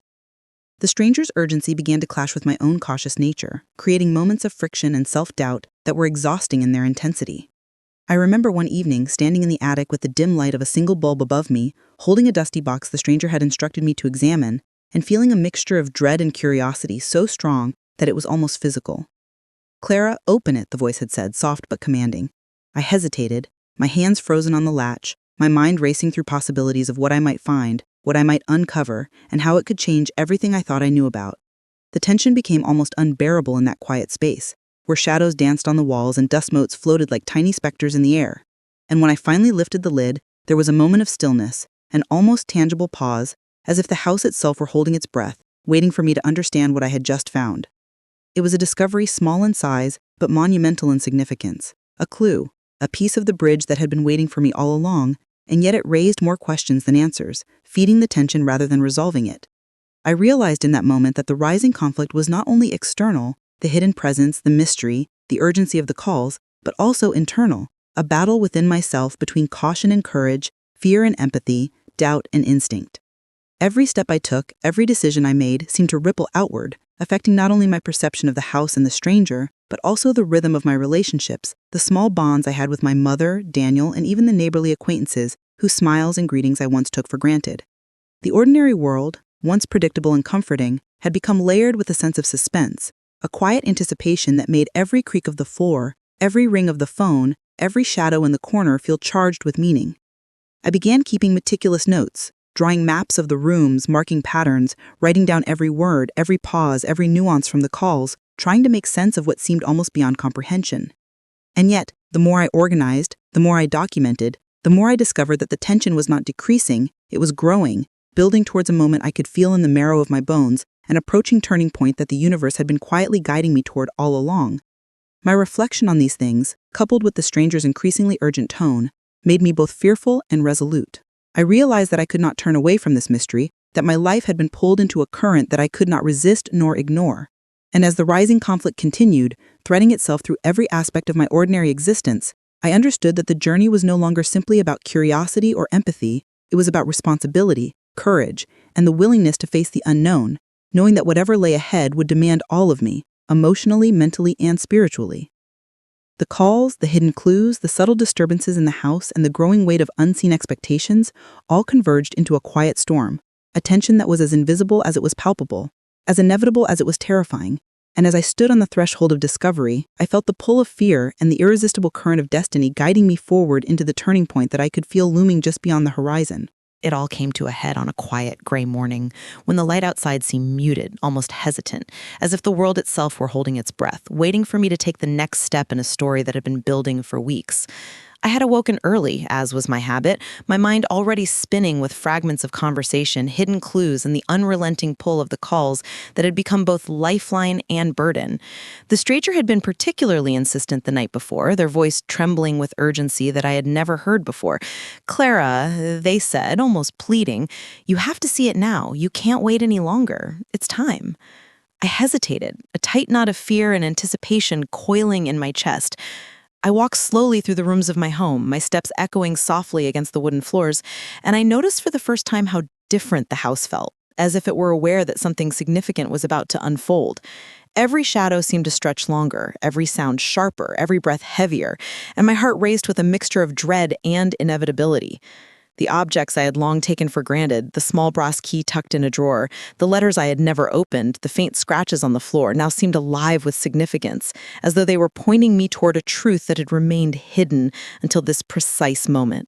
The stranger's urgency began to clash with my own cautious nature, creating moments of friction and self-doubt that were exhausting in their intensity. I remember one evening, standing in the attic with the dim light of a single bulb above me, holding a dusty box the stranger had instructed me to examine, and feeling a mixture of dread and curiosity so strong that it was almost physical. "Clara, open it," the voice had said, soft but commanding. I hesitated, my hands frozen on the latch, my mind racing through possibilities of what I might find, what I might uncover, and how it could change everything I thought I knew about. The tension became almost unbearable in that quiet space, where shadows danced on the walls and dust motes floated like tiny specters in the air. And when I finally lifted the lid, there was a moment of stillness, an almost tangible pause, as if the house itself were holding its breath, waiting for me to understand what I had just found. It was a discovery small in size, but monumental in significance, a clue, a piece of the bridge that had been waiting for me all along, and yet it raised more questions than answers, feeding the tension rather than resolving it. I realized in that moment that the rising conflict was not only external, the hidden presence, the mystery, the urgency of the calls, but also internal, a battle within myself between caution and courage, fear and empathy, doubt and instinct. Every step I took, every decision I made seemed to ripple outward, affecting not only my perception of the house and the stranger, but also the rhythm of my relationships, the small bonds I had with my mother, Daniel, and even the neighborly acquaintances whose smiles and greetings I once took for granted. The ordinary world, once predictable and comforting, had become layered with a sense of suspense, a quiet anticipation that made every creak of the floor, every ring of the phone, every shadow in the corner feel charged with meaning. I began keeping meticulous notes, drawing maps of the rooms, marking patterns, writing down every word, every pause, every nuance from the calls, trying to make sense of what seemed almost beyond comprehension. And yet, the more I organized, the more I documented, the more I discovered that the tension was not decreasing, it was growing, building towards a moment I could feel in the marrow of my bones, an approaching turning point that the universe had been quietly guiding me toward all along. My reflection on these things, coupled with the stranger's increasingly urgent tone, made me both fearful and resolute. I realized that I could not turn away from this mystery, that my life had been pulled into a current that I could not resist nor ignore. And as the rising conflict continued, threading itself through every aspect of my ordinary existence, I understood that the journey was no longer simply about curiosity or empathy, it was about responsibility, courage, and the willingness to face the unknown, knowing that whatever lay ahead would demand all of me, emotionally, mentally, and spiritually. The calls, the hidden clues, the subtle disturbances in the house, and the growing weight of unseen expectations all converged into a quiet storm, a tension that was as invisible as it was palpable, as inevitable as it was terrifying. And as I stood on the threshold of discovery, I felt the pull of fear and the irresistible current of destiny guiding me forward into the turning point that I could feel looming just beyond the horizon. It all came to a head on a quiet, gray morning, when the light outside seemed muted, almost hesitant, as if the world itself were holding its breath, waiting for me to take the next step in a story that had been building for weeks. I had awoken early, as was my habit, my mind already spinning with fragments of conversation, hidden clues, and the unrelenting pull of the calls that had become both lifeline and burden. The stranger had been particularly insistent the night before, their voice trembling with urgency that I had never heard before. "Clara," they said, almost pleading, "you have to see it now. You can't wait any longer. It's time." I hesitated, a tight knot of fear and anticipation coiling in my chest. I walked slowly through the rooms of my home, my steps echoing softly against the wooden floors, and I noticed for the first time how different the house felt, as if it were aware that something significant was about to unfold. Every shadow seemed to stretch longer, every sound sharper, every breath heavier, and my heart raced with a mixture of dread and inevitability. The objects I had long taken for granted, the small brass key tucked in a drawer, the letters I had never opened, the faint scratches on the floor, now seemed alive with significance, as though they were pointing me toward a truth that had remained hidden until this precise moment.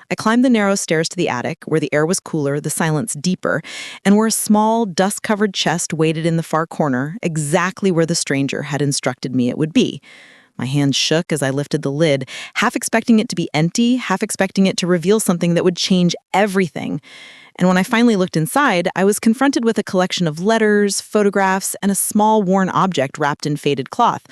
I climbed the narrow stairs to the attic, where the air was cooler, the silence deeper, and where a small, dust-covered chest waited in the far corner, exactly where the stranger had instructed me it would be. My hands shook as I lifted the lid, half expecting it to be empty, half expecting it to reveal something that would change everything. And when I finally looked inside, I was confronted with a collection of letters, photographs, and a small worn object wrapped in faded cloth,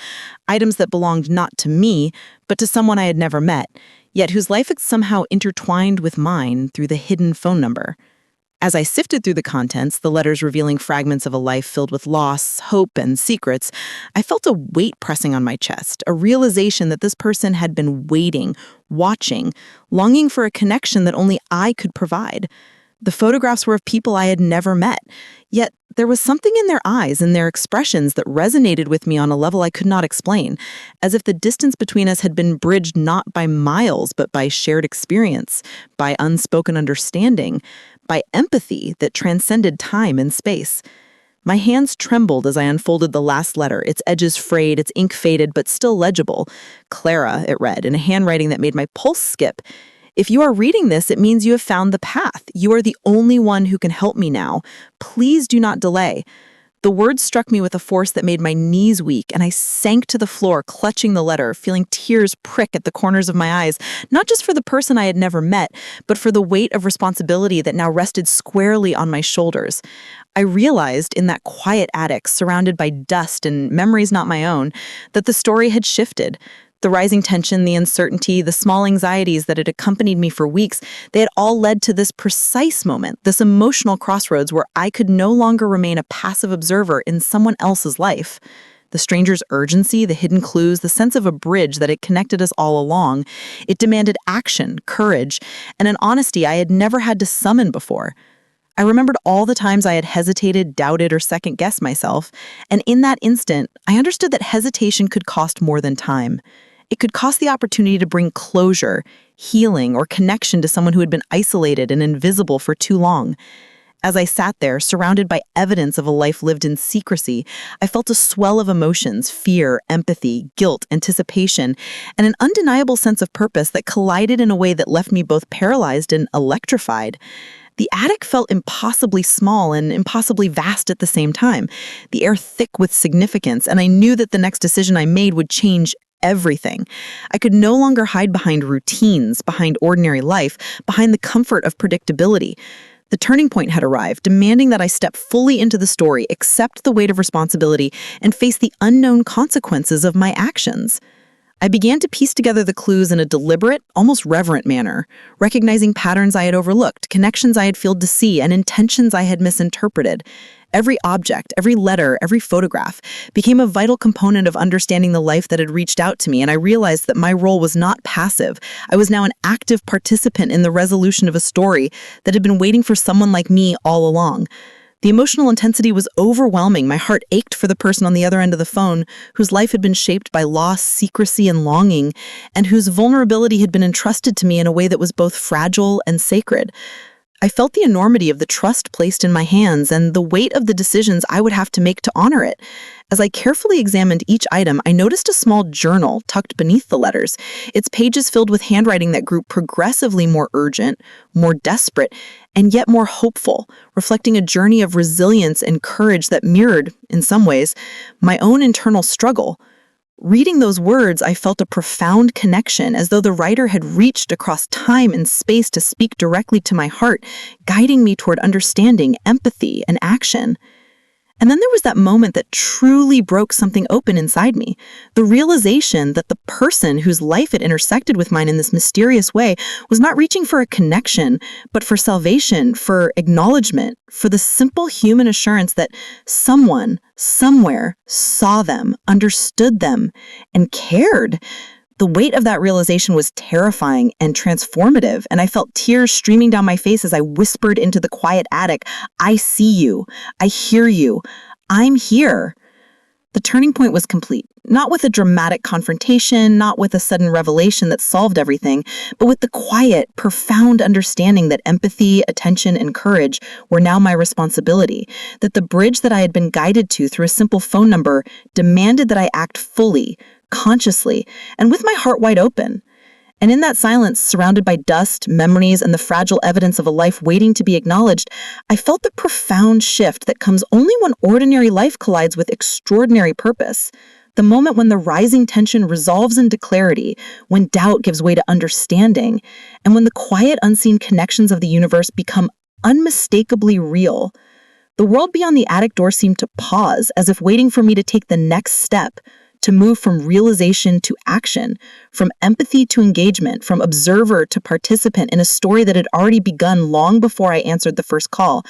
items that belonged not to me, but to someone I had never met, yet whose life had somehow intertwined with mine through the hidden phone number. As I sifted through the contents, the letters revealing fragments of a life filled with loss, hope, and secrets, I felt a weight pressing on my chest, a realization that this person had been waiting, watching, longing for a connection that only I could provide. The photographs were of people I had never met, yet there was something in their eyes and their expressions that resonated with me on a level I could not explain, as if the distance between us had been bridged not by miles, but by shared experience, by unspoken understanding, by empathy that transcended time and space. My hands trembled as I unfolded the last letter, its edges frayed, its ink faded, but still legible. "Clara," it read, in a handwriting that made my pulse skip. "If you are reading this, it means you have found the path. You are the only one who can help me now. Please do not delay." The words struck me with a force that made my knees weak, and I sank to the floor, clutching the letter, feeling tears prick at the corners of my eyes, not just for the person I had never met, but for the weight of responsibility that now rested squarely on my shoulders. I realized in that quiet attic, surrounded by dust and memories not my own, that the story had shifted. The rising tension, the uncertainty, the small anxieties that had accompanied me for weeks, they had all led to this precise moment, this emotional crossroads where I could no longer remain a passive observer in someone else's life. The stranger's urgency, the hidden clues, the sense of a bridge that had connected us all along, it demanded action, courage, and an honesty I had never had to summon before. I remembered all the times I had hesitated, doubted, or second-guessed myself, and in that instant, I understood that hesitation could cost more than time. It could cost the opportunity to bring closure, healing, or connection to someone who had been isolated and invisible for too long. As I sat there, surrounded by evidence of a life lived in secrecy, I felt a swell of emotions, fear, empathy, guilt, anticipation, and an undeniable sense of purpose that collided in a way that left me both paralyzed and electrified. The attic felt impossibly small and impossibly vast at the same time, the air thick with significance, and I knew that the next decision I made would change everything. I could no longer hide behind routines, behind ordinary life, behind the comfort of predictability. The turning point had arrived, demanding that I step fully into the story, accept the weight of responsibility, and face the unknown consequences of my actions. I began to piece together the clues in a deliberate, almost reverent manner, recognizing patterns I had overlooked, connections I had failed to see, and intentions I had misinterpreted. Every object, every letter, every photograph became a vital component of understanding the life that had reached out to me, and I realized that my role was not passive. I was now an active participant in the resolution of a story that had been waiting for someone like me all along. The emotional intensity was overwhelming. My heart ached for the person on the other end of the phone, whose life had been shaped by loss, secrecy, and longing, and whose vulnerability had been entrusted to me in a way that was both fragile and sacred. I felt the enormity of the trust placed in my hands and the weight of the decisions I would have to make to honor it. As I carefully examined each item, I noticed a small journal tucked beneath the letters, its pages filled with handwriting that grew progressively more urgent, more desperate, and yet more hopeful, reflecting a journey of resilience and courage that mirrored, in some ways, my own internal struggle. Reading those words, I felt a profound connection, as though the writer had reached across time and space to speak directly to my heart, guiding me toward understanding, empathy, and action. And then there was that moment that truly broke something open inside me. The realization that the person whose life had intersected with mine in this mysterious way was not reaching for a connection, but for salvation, for acknowledgement, for the simple human assurance that someone, somewhere, saw them, understood them, and cared. The weight of that realization was terrifying and transformative, and I felt tears streaming down my face as I whispered into the quiet attic, "I see you. I hear you. I'm here." The turning point was complete, not with a dramatic confrontation, not with a sudden revelation that solved everything, but with the quiet, profound understanding that empathy, attention, and courage were now my responsibility, that the bridge that I had been guided to through a simple phone number demanded that I act fully, consciously, and with my heart wide open. And in that silence, surrounded by dust, memories, and the fragile evidence of a life waiting to be acknowledged, I felt the profound shift that comes only when ordinary life collides with extraordinary purpose. The moment when the rising tension resolves into clarity, when doubt gives way to understanding, and when the quiet, unseen connections of the universe become unmistakably real. The world beyond the attic door seemed to pause, as if waiting for me to take the next step, to move from realization to action, from empathy to engagement, from observer to participant in a story that had already begun long before I answered the first call.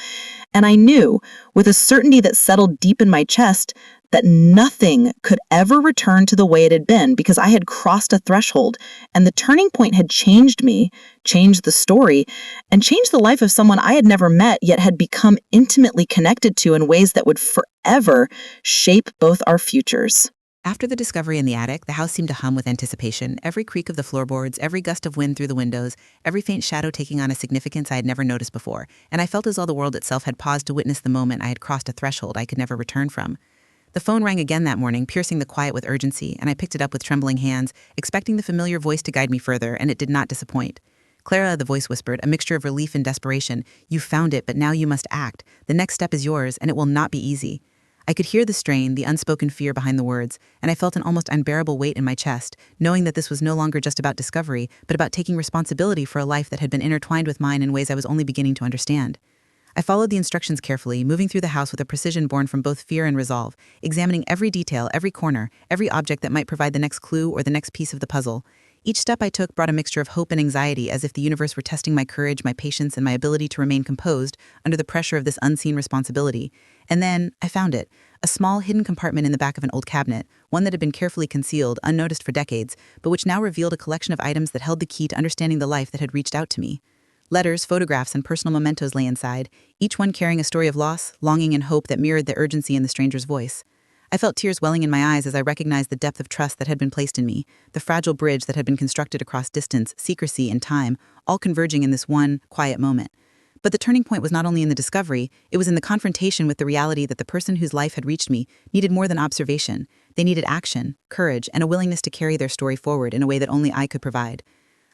And I knew, with a certainty that settled deep in my chest, that nothing could ever return to the way it had been, because I had crossed a threshold, and the turning point had changed me, changed the story, and changed the life of someone I had never met, yet had become intimately connected to in ways that would forever shape both our futures. After the discovery in the attic, the house seemed to hum with anticipation, every creak of the floorboards, every gust of wind through the windows, every faint shadow taking on a significance I had never noticed before, and I felt as though the world itself had paused to witness the moment I had crossed a threshold I could never return from. The phone rang again that morning, piercing the quiet with urgency, and I picked it up with trembling hands, expecting the familiar voice to guide me further, and it did not disappoint. "Clara," the voice whispered, a mixture of relief and desperation. "You found it, but now you must act. The next step is yours, and it will not be easy." I could hear the strain, the unspoken fear behind the words, and I felt an almost unbearable weight in my chest, knowing that this was no longer just about discovery, but about taking responsibility for a life that had been intertwined with mine in ways I was only beginning to understand. I followed the instructions carefully, moving through the house with a precision born from both fear and resolve, examining every detail, every corner, every object that might provide the next clue or the next piece of the puzzle. Each step I took brought a mixture of hope and anxiety, as if the universe were testing my courage, my patience, and my ability to remain composed under the pressure of this unseen responsibility. And then I found it, a small hidden compartment in the back of an old cabinet, one that had been carefully concealed, unnoticed for decades, but which now revealed a collection of items that held the key to understanding the life that had reached out to me. Letters, photographs, and personal mementos lay inside, each one carrying a story of loss, longing, and hope that mirrored the urgency in the stranger's voice. I felt tears welling in my eyes as I recognized the depth of trust that had been placed in me, the fragile bridge that had been constructed across distance, secrecy, and time, all converging in this one, quiet moment. But the turning point was not only in the discovery, it was in the confrontation with the reality that the person whose life had reached me needed more than observation. They needed action, courage, and a willingness to carry their story forward in a way that only I could provide.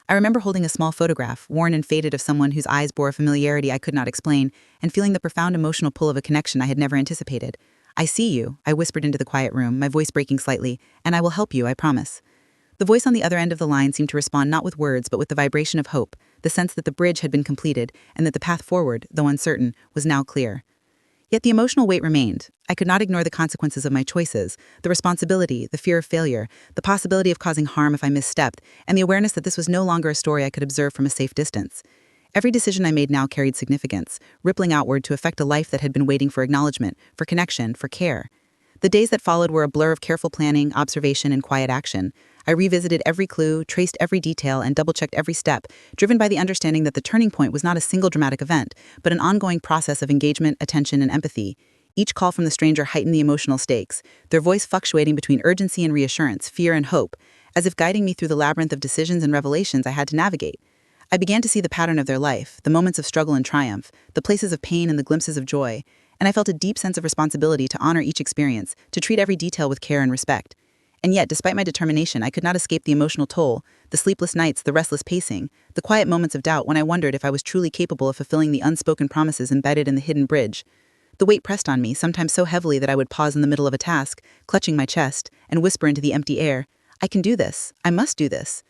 I remember holding a small photograph, worn and faded, of someone whose eyes bore a familiarity I could not explain, and feeling the profound emotional pull of a connection I had never anticipated. "I see you," I whispered into the quiet room, my voice breaking slightly, "and I will help you, I promise." The voice on the other end of the line seemed to respond not with words but with the vibration of hope, the sense that the bridge had been completed and that the path forward, though uncertain, was now clear. Yet the emotional weight remained. I could not ignore the consequences of my choices, the responsibility, the fear of failure, the possibility of causing harm if I misstepped, and the awareness that this was no longer a story I could observe from a safe distance. Every decision I made now carried significance, rippling outward to affect a life that had been waiting for acknowledgement, for connection, for care. The days that followed were a blur of careful planning, observation, and quiet action. I revisited every clue, traced every detail, and double-checked every step, driven by the understanding that the turning point was not a single dramatic event, but an ongoing process of engagement, attention, and empathy. Each call from the stranger heightened the emotional stakes, their voice fluctuating between urgency and reassurance, fear and hope, as if guiding me through the labyrinth of decisions and revelations I had to navigate. I began to see the pattern of their life, the moments of struggle and triumph, the places of pain and the glimpses of joy, and I felt a deep sense of responsibility to honor each experience, to treat every detail with care and respect. And yet, despite my determination, I could not escape the emotional toll, the sleepless nights, the restless pacing, the quiet moments of doubt when I wondered if I was truly capable of fulfilling the unspoken promises embedded in the hidden bridge. The weight pressed on me, sometimes so heavily that I would pause in the middle of a task, clutching my chest, and whisper into the empty air, "I can do this. I must do this."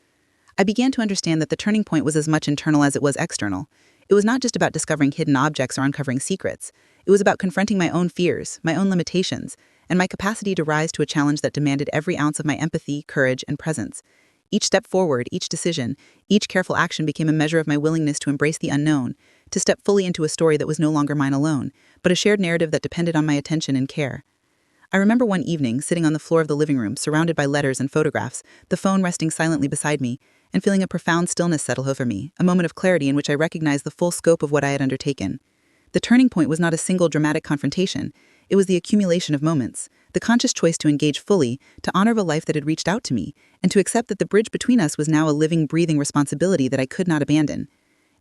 I began to understand that the turning point was as much internal as it was external. It was not just about discovering hidden objects or uncovering secrets. It was about confronting my own fears, my own limitations, and my capacity to rise to a challenge that demanded every ounce of my empathy, courage, and presence. Each step forward, each decision, each careful action became a measure of my willingness to embrace the unknown, to step fully into a story that was no longer mine alone, but a shared narrative that depended on my attention and care. I remember one evening, sitting on the floor of the living room, surrounded by letters and photographs, the phone resting silently beside me, and feeling a profound stillness settle over me, a moment of clarity in which I recognized the full scope of what I had undertaken. The turning point was not a single dramatic confrontation. It was the accumulation of moments, the conscious choice to engage fully, to honor the life that had reached out to me, and to accept that the bridge between us was now a living, breathing responsibility that I could not abandon.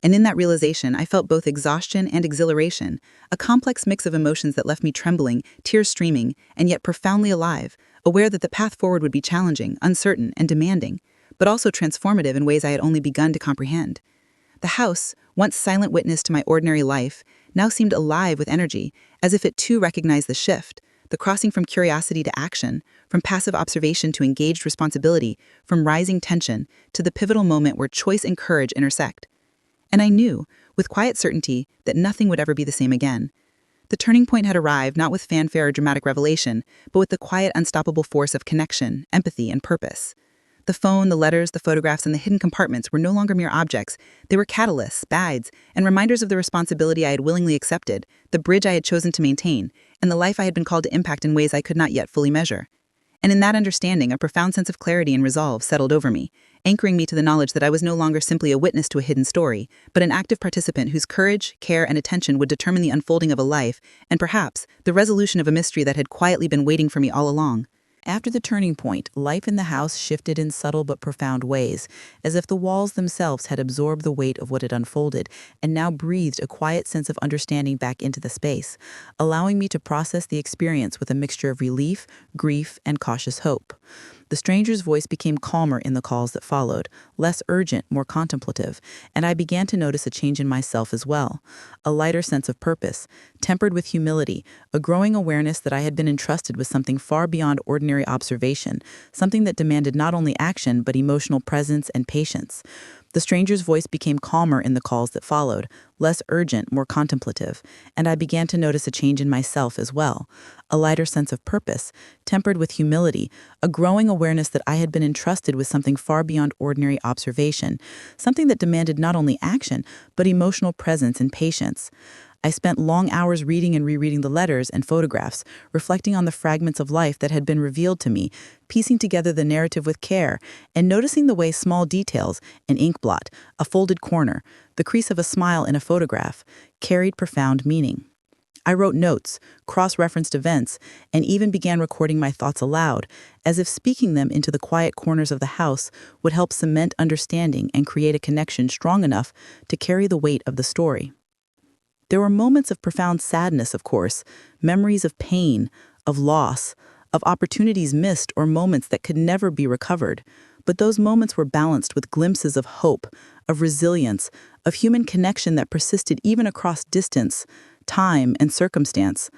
And in that realization, I felt both exhaustion and exhilaration, a complex mix of emotions that left me trembling, tears streaming, and yet profoundly alive, aware that the path forward would be challenging, uncertain, and demanding, but also transformative in ways I had only begun to comprehend. The house, once silent witness to my ordinary life, now seemed alive with energy, as if it too recognized the shift, the crossing from curiosity to action, from passive observation to engaged responsibility, from rising tension to the pivotal moment where choice and courage intersect. And I knew, with quiet certainty, that nothing would ever be the same again. The turning point had arrived not with fanfare or dramatic revelation, but with the quiet, unstoppable force of connection, empathy, and purpose. The phone, the letters, the photographs, and the hidden compartments were no longer mere objects. They were catalysts, guides, and reminders of the responsibility I had willingly accepted, the bridge I had chosen to maintain, and the life I had been called to impact in ways I could not yet fully measure. And in that understanding, a profound sense of clarity and resolve settled over me, anchoring me to the knowledge that I was no longer simply a witness to a hidden story, but an active participant whose courage, care, and attention would determine the unfolding of a life, and perhaps the resolution of a mystery that had quietly been waiting for me all along. After the turning point, life in the house shifted in subtle but profound ways, as if the walls themselves had absorbed the weight of what had unfolded and now breathed a quiet sense of understanding back into the space, allowing me to process the experience with a mixture of relief, grief, and cautious hope. The stranger's voice became calmer in the calls that followed, less urgent, more contemplative, and I began to notice a change in myself as well, a lighter sense of purpose, tempered with humility, a growing awareness that I had been entrusted with something far beyond ordinary observation, something that demanded not only action but emotional presence and patience. The stranger's voice became calmer in the calls that followed, less urgent, more contemplative, and I began to notice a change in myself as well, a lighter sense of purpose, tempered with humility, a growing awareness that I had been entrusted with something far beyond ordinary observation, something that demanded not only action, but emotional presence and patience. I spent long hours reading and rereading the letters and photographs, reflecting on the fragments of life that had been revealed to me, piecing together the narrative with care, and noticing the way small details, an ink blot, a folded corner, the crease of a smile in a photograph, carried profound meaning. I wrote notes, cross-referenced events, and even began recording my thoughts aloud, as if speaking them into the quiet corners of the house would help cement understanding and create a connection strong enough to carry the weight of the story. There were moments of profound sadness, of course, memories of pain, of loss, of opportunities missed or moments that could never be recovered. But those moments were balanced with glimpses of hope, of resilience, of human connection that persisted even across distance, time, and circumstance.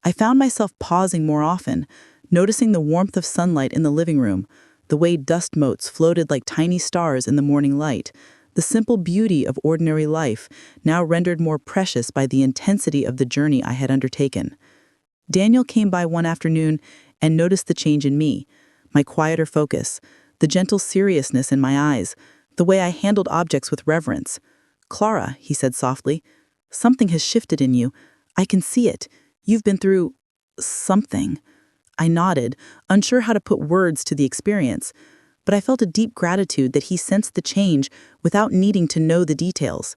I found myself pausing more often, noticing the warmth of sunlight in the living room, the way dust motes floated like tiny stars in the morning light, the simple beauty of ordinary life, now rendered more precious by the intensity of the journey I had undertaken. Daniel came by one afternoon and noticed the change in me, my quieter focus, the gentle seriousness in my eyes, the way I handled objects with reverence. "Clara," he said softly, "something has shifted in you. I can see it. You've been through something." I nodded, unsure how to put words to the experience, but I felt a deep gratitude that he sensed the change without needing to know the details.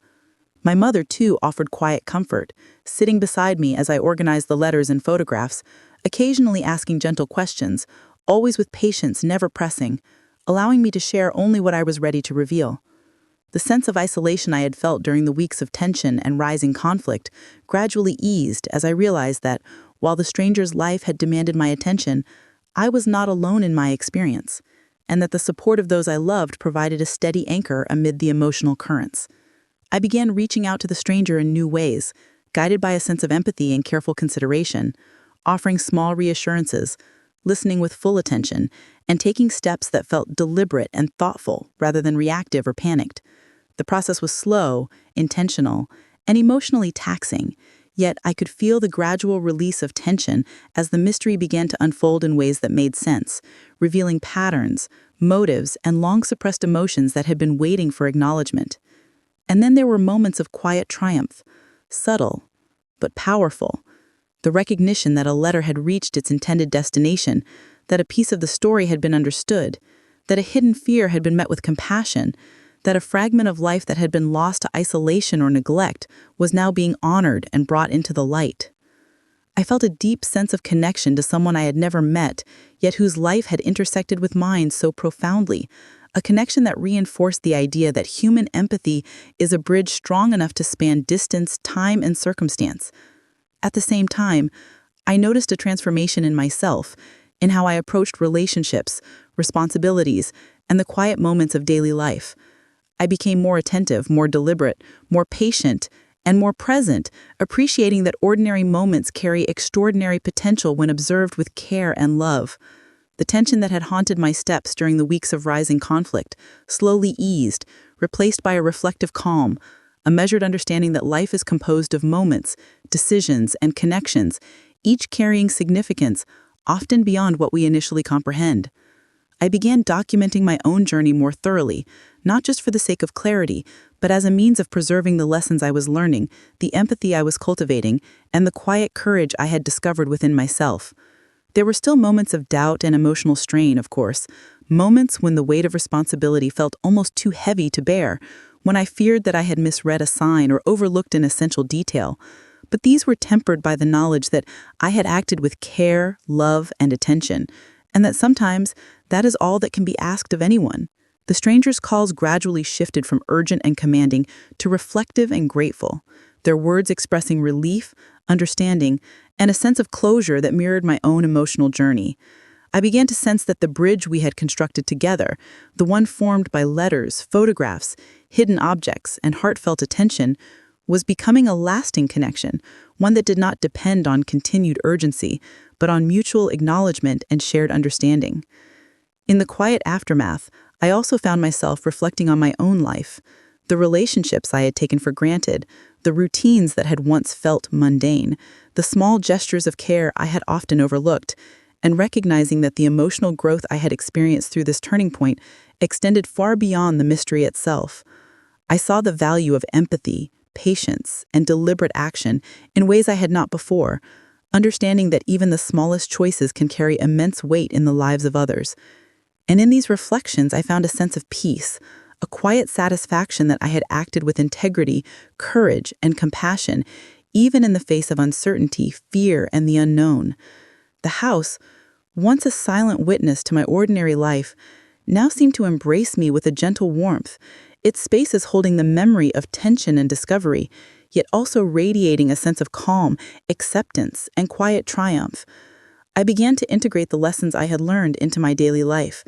My mother, too, offered quiet comfort, sitting beside me as I organized the letters and photographs, occasionally asking gentle questions, always with patience, never pressing, allowing me to share only what I was ready to reveal. The sense of isolation I had felt during the weeks of tension and rising conflict gradually eased as I realized that, while the stranger's life had demanded my attention, I was not alone in my experience, and that the support of those I loved provided a steady anchor amid the emotional currents. I began reaching out to the stranger in new ways, guided by a sense of empathy and careful consideration, offering small reassurances, listening with full attention, and taking steps that felt deliberate and thoughtful rather than reactive or panicked. The process was slow, intentional, and emotionally taxing, yet I could feel the gradual release of tension as the mystery began to unfold in ways that made sense, revealing patterns, motives, and long-suppressed emotions that had been waiting for acknowledgement. And then there were moments of quiet triumph, subtle, but powerful. The recognition that a letter had reached its intended destination, that a piece of the story had been understood, that a hidden fear had been met with compassion, that a fragment of life that had been lost to isolation or neglect was now being honored and brought into the light. I felt a deep sense of connection to someone I had never met, yet whose life had intersected with mine so profoundly, a connection that reinforced the idea that human empathy is a bridge strong enough to span distance, time, and circumstance. At the same time, I noticed a transformation in myself, in how I approached relationships, responsibilities, and the quiet moments of daily life. I became more attentive, more deliberate, more patient, and more present, appreciating that ordinary moments carry extraordinary potential when observed with care and love. The tension that had haunted my steps during the weeks of rising conflict slowly eased, replaced by a reflective calm, a measured understanding that life is composed of moments, decisions, and connections, each carrying significance, often beyond what we initially comprehend. I began documenting my own journey more thoroughly, not just for the sake of clarity, but as a means of preserving the lessons I was learning, the empathy I was cultivating, and the quiet courage I had discovered within myself. There were still moments of doubt and emotional strain, of course, moments when the weight of responsibility felt almost too heavy to bear, when I feared that I had misread a sign or overlooked an essential detail. But these were tempered by the knowledge that I had acted with care, love, and attention, and that sometimes that is all that can be asked of anyone. The stranger's calls gradually shifted from urgent and commanding to reflective and grateful, their words expressing relief, understanding, and a sense of closure that mirrored my own emotional journey. I began to sense that the bridge we had constructed together, the one formed by letters, photographs, hidden objects, and heartfelt attention, was becoming a lasting connection, one that did not depend on continued urgency, but on mutual acknowledgement and shared understanding. In the quiet aftermath, I also found myself reflecting on my own life, the relationships I had taken for granted, the routines that had once felt mundane, the small gestures of care I had often overlooked, and recognizing that the emotional growth I had experienced through this turning point extended far beyond the mystery itself. I saw the value of empathy, patience, and deliberate action in ways I had not before, understanding that even the smallest choices can carry immense weight in the lives of others. And in these reflections, I found a sense of peace, a quiet satisfaction that I had acted with integrity, courage, and compassion, even in the face of uncertainty, fear, and the unknown. The house, once a silent witness to my ordinary life, now seemed to embrace me with a gentle warmth, its spaces holding the memory of tension and discovery, yet also radiating a sense of calm, acceptance, and quiet triumph. I began to integrate the lessons I had learned into my daily life,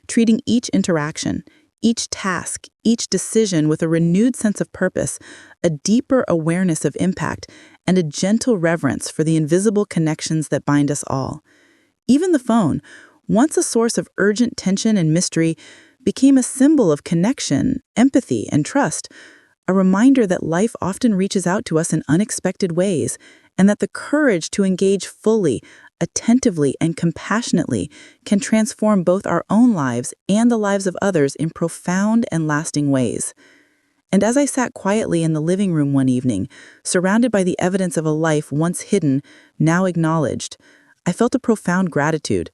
treating each interaction, each task, each decision with a renewed sense of purpose, a deeper awareness of impact, and a gentle reverence for the invisible connections that bind us all. Even the phone, once a source of urgent tension and mystery, became a symbol of connection, empathy, and trust, a reminder that life often reaches out to us in unexpected ways, and that the courage to engage fully, attentively, and compassionately can transform both our own lives and the lives of others in profound and lasting ways. And as I sat quietly in the living room one evening, surrounded by the evidence of a life once hidden, now acknowledged, I felt a profound gratitude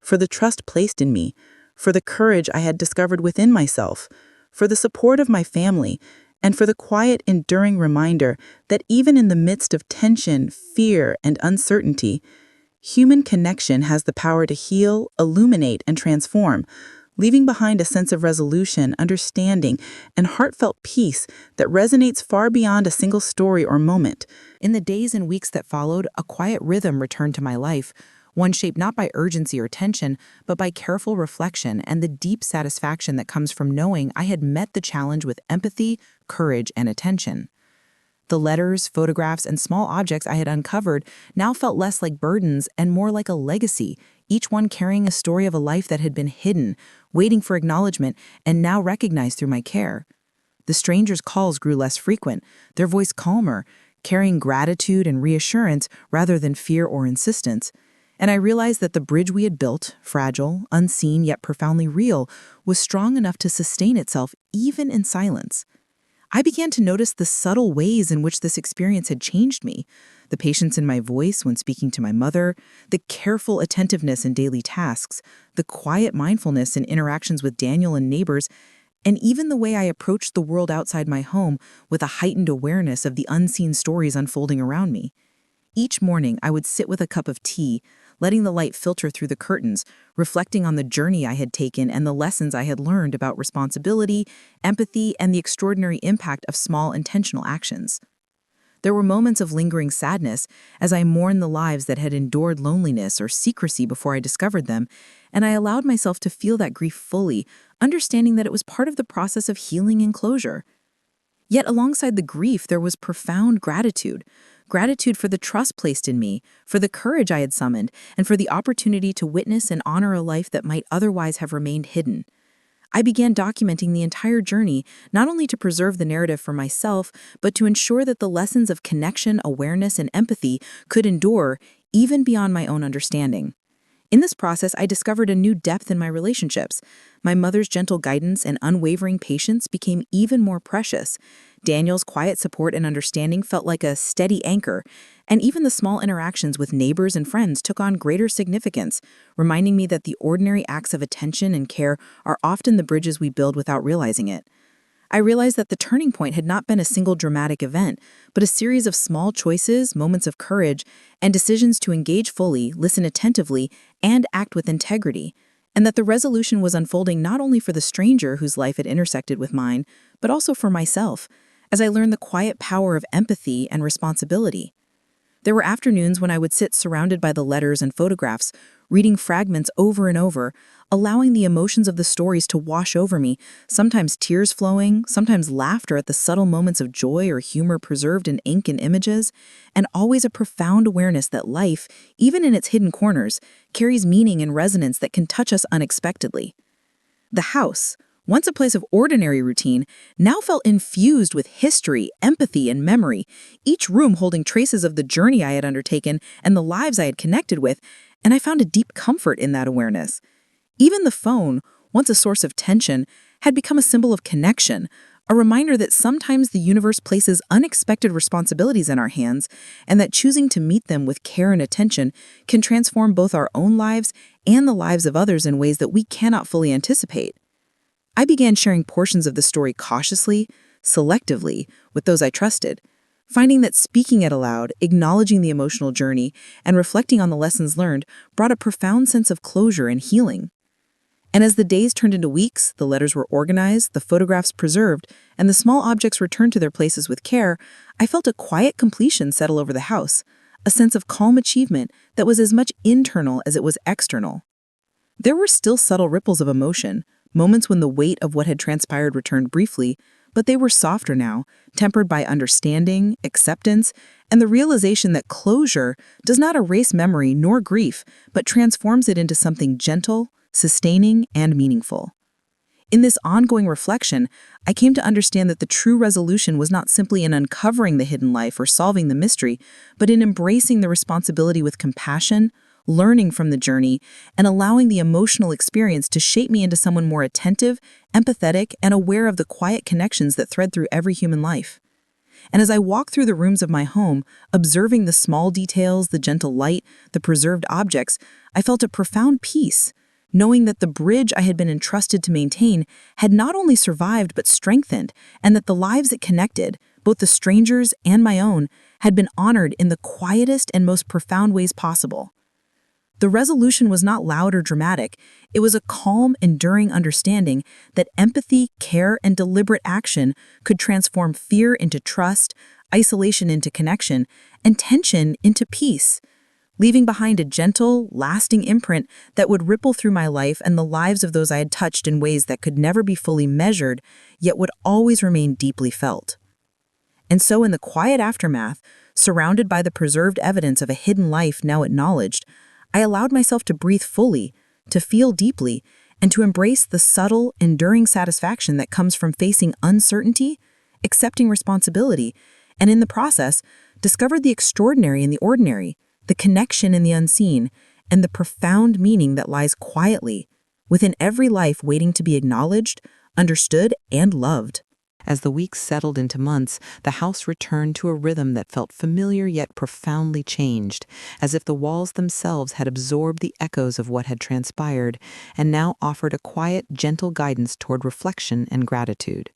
for the trust placed in me, for the courage I had discovered within myself, for the support of my family, and for the quiet, enduring reminder that even in the midst of tension, fear, and uncertainty, human connection has the power to heal, illuminate, and transform, leaving behind a sense of resolution, understanding, and heartfelt peace that resonates far beyond a single story or moment. In the days and weeks that followed, a quiet rhythm returned to my life, one shaped not by urgency or tension, but by careful reflection and the deep satisfaction that comes from knowing I had met the challenge with empathy, courage, and attention. The letters, photographs, and small objects I had uncovered now felt less like burdens and more like a legacy, each one carrying a story of a life that had been hidden, waiting for acknowledgement, and now recognized through my care. The stranger's calls grew less frequent, their voice calmer, carrying gratitude and reassurance rather than fear or insistence. And I realized that the bridge we had built, fragile, unseen, yet profoundly real, was strong enough to sustain itself even in silence. I began to notice the subtle ways in which this experience had changed me, the patience in my voice when speaking to my mother, the careful attentiveness in daily tasks, the quiet mindfulness in interactions with Daniel and neighbors, and even the way I approached the world outside my home with a heightened awareness of the unseen stories unfolding around me. Each morning, I would sit with a cup of tea, letting the light filter through the curtains, reflecting on the journey I had taken and the lessons I had learned about responsibility, empathy, and the extraordinary impact of small intentional actions. There were moments of lingering sadness as I mourned the lives that had endured loneliness or secrecy before I discovered them, and I allowed myself to feel that grief fully, understanding that it was part of the process of healing and closure. Yet alongside the grief, there was profound gratitude. Gratitude for the trust placed in me, for the courage I had summoned, and for the opportunity to witness and honor a life that might otherwise have remained hidden. I began documenting the entire journey, not only to preserve the narrative for myself, but to ensure that the lessons of connection, awareness, and empathy could endure even beyond my own understanding. In this process, I discovered a new depth in my relationships. My mother's gentle guidance and unwavering patience became even more precious. Daniel's quiet support and understanding felt like a steady anchor, and even the small interactions with neighbors and friends took on greater significance, reminding me that the ordinary acts of attention and care are often the bridges we build without realizing it. I realized that the turning point had not been a single dramatic event, but a series of small choices, moments of courage, and decisions to engage fully, listen attentively, and act with integrity, and that the resolution was unfolding not only for the stranger whose life had intersected with mine, but also for myself, as I learned the quiet power of empathy and responsibility. There were afternoons when I would sit surrounded by the letters and photographs, reading fragments over and over, allowing the emotions of the stories to wash over me, sometimes tears flowing, sometimes laughter at the subtle moments of joy or humor preserved in ink and images, and always a profound awareness that life, even in its hidden corners, carries meaning and resonance that can touch us unexpectedly. The house, once a place of ordinary routine, now felt infused with history, empathy, and memory, each room holding traces of the journey I had undertaken and the lives I had connected with, and I found a deep comfort in that awareness. Even the phone, once a source of tension, had become a symbol of connection, a reminder that sometimes the universe places unexpected responsibilities in our hands, and that choosing to meet them with care and attention can transform both our own lives and the lives of others in ways that we cannot fully anticipate. I began sharing portions of the story cautiously, selectively, with those I trusted, finding that speaking it aloud, acknowledging the emotional journey, and reflecting on the lessons learned brought a profound sense of closure and healing. And as the days turned into weeks, the letters were organized, the photographs preserved, and the small objects returned to their places with care, I felt a quiet completion settle over the house, a sense of calm achievement that was as much internal as it was external. There were still subtle ripples of emotion, moments when the weight of what had transpired returned briefly, but they were softer now, tempered by understanding, acceptance, and the realization that closure does not erase memory nor grief, but transforms it into something gentle, sustaining, and meaningful. In this ongoing reflection, I came to understand that the true resolution was not simply in uncovering the hidden life or solving the mystery, but in embracing the responsibility with compassion, learning from the journey, and allowing the emotional experience to shape me into someone more attentive, empathetic, and aware of the quiet connections that thread through every human life. And as I walked through the rooms of my home, observing the small details, the gentle light, the preserved objects, I felt a profound peace, knowing that the bridge I had been entrusted to maintain had not only survived but strengthened, and that the lives it connected, both the strangers and my own, had been honored in the quietest and most profound ways possible. The resolution was not loud or dramatic. It was a calm, enduring understanding that empathy, care, and deliberate action could transform fear into trust, isolation into connection, and tension into peace, leaving behind a gentle, lasting imprint that would ripple through my life and the lives of those I had touched in ways that could never be fully measured, yet would always remain deeply felt. And so in the quiet aftermath, surrounded by the preserved evidence of a hidden life now acknowledged, I allowed myself to breathe fully, to feel deeply, and to embrace the subtle, enduring satisfaction that comes from facing uncertainty, accepting responsibility, and in the process, discovered the extraordinary in the ordinary, the connection in the unseen, and the profound meaning that lies quietly within every life waiting to be acknowledged, understood, and loved. As the weeks settled into months, the house returned to a rhythm that felt familiar yet profoundly changed, as if the walls themselves had absorbed the echoes of what had transpired and now offered a quiet, gentle guidance toward reflection and gratitude.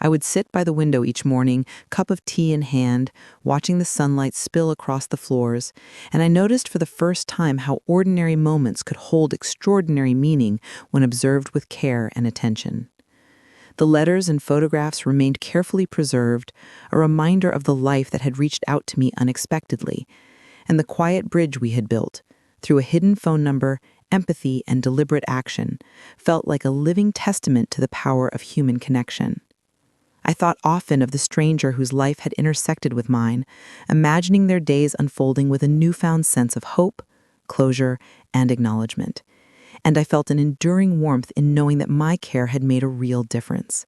I would sit by the window each morning, cup of tea in hand, watching the sunlight spill across the floors, and I noticed for the first time how ordinary moments could hold extraordinary meaning when observed with care and attention. The letters and photographs remained carefully preserved, a reminder of the life that had reached out to me unexpectedly, and the quiet bridge we had built, through a hidden phone number, empathy, and deliberate action, felt like a living testament to the power of human connection. I thought often of the stranger whose life had intersected with mine, imagining their days unfolding with a newfound sense of hope, closure, and acknowledgement. And I felt an enduring warmth in knowing that my care had made a real difference.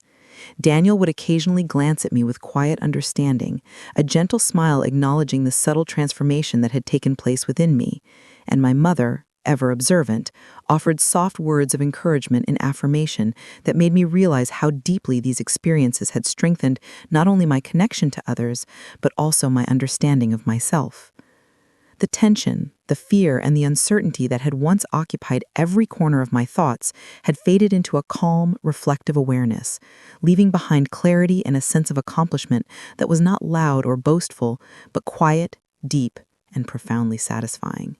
Daniel would occasionally glance at me with quiet understanding, a gentle smile acknowledging the subtle transformation that had taken place within me, and my mother, ever observant, offered soft words of encouragement and affirmation that made me realize how deeply these experiences had strengthened not only my connection to others, but also my understanding of myself. The tension, the fear, and the uncertainty that had once occupied every corner of my thoughts had faded into a calm, reflective awareness, leaving behind clarity and a sense of accomplishment that was not loud or boastful, but quiet, deep, and profoundly satisfying.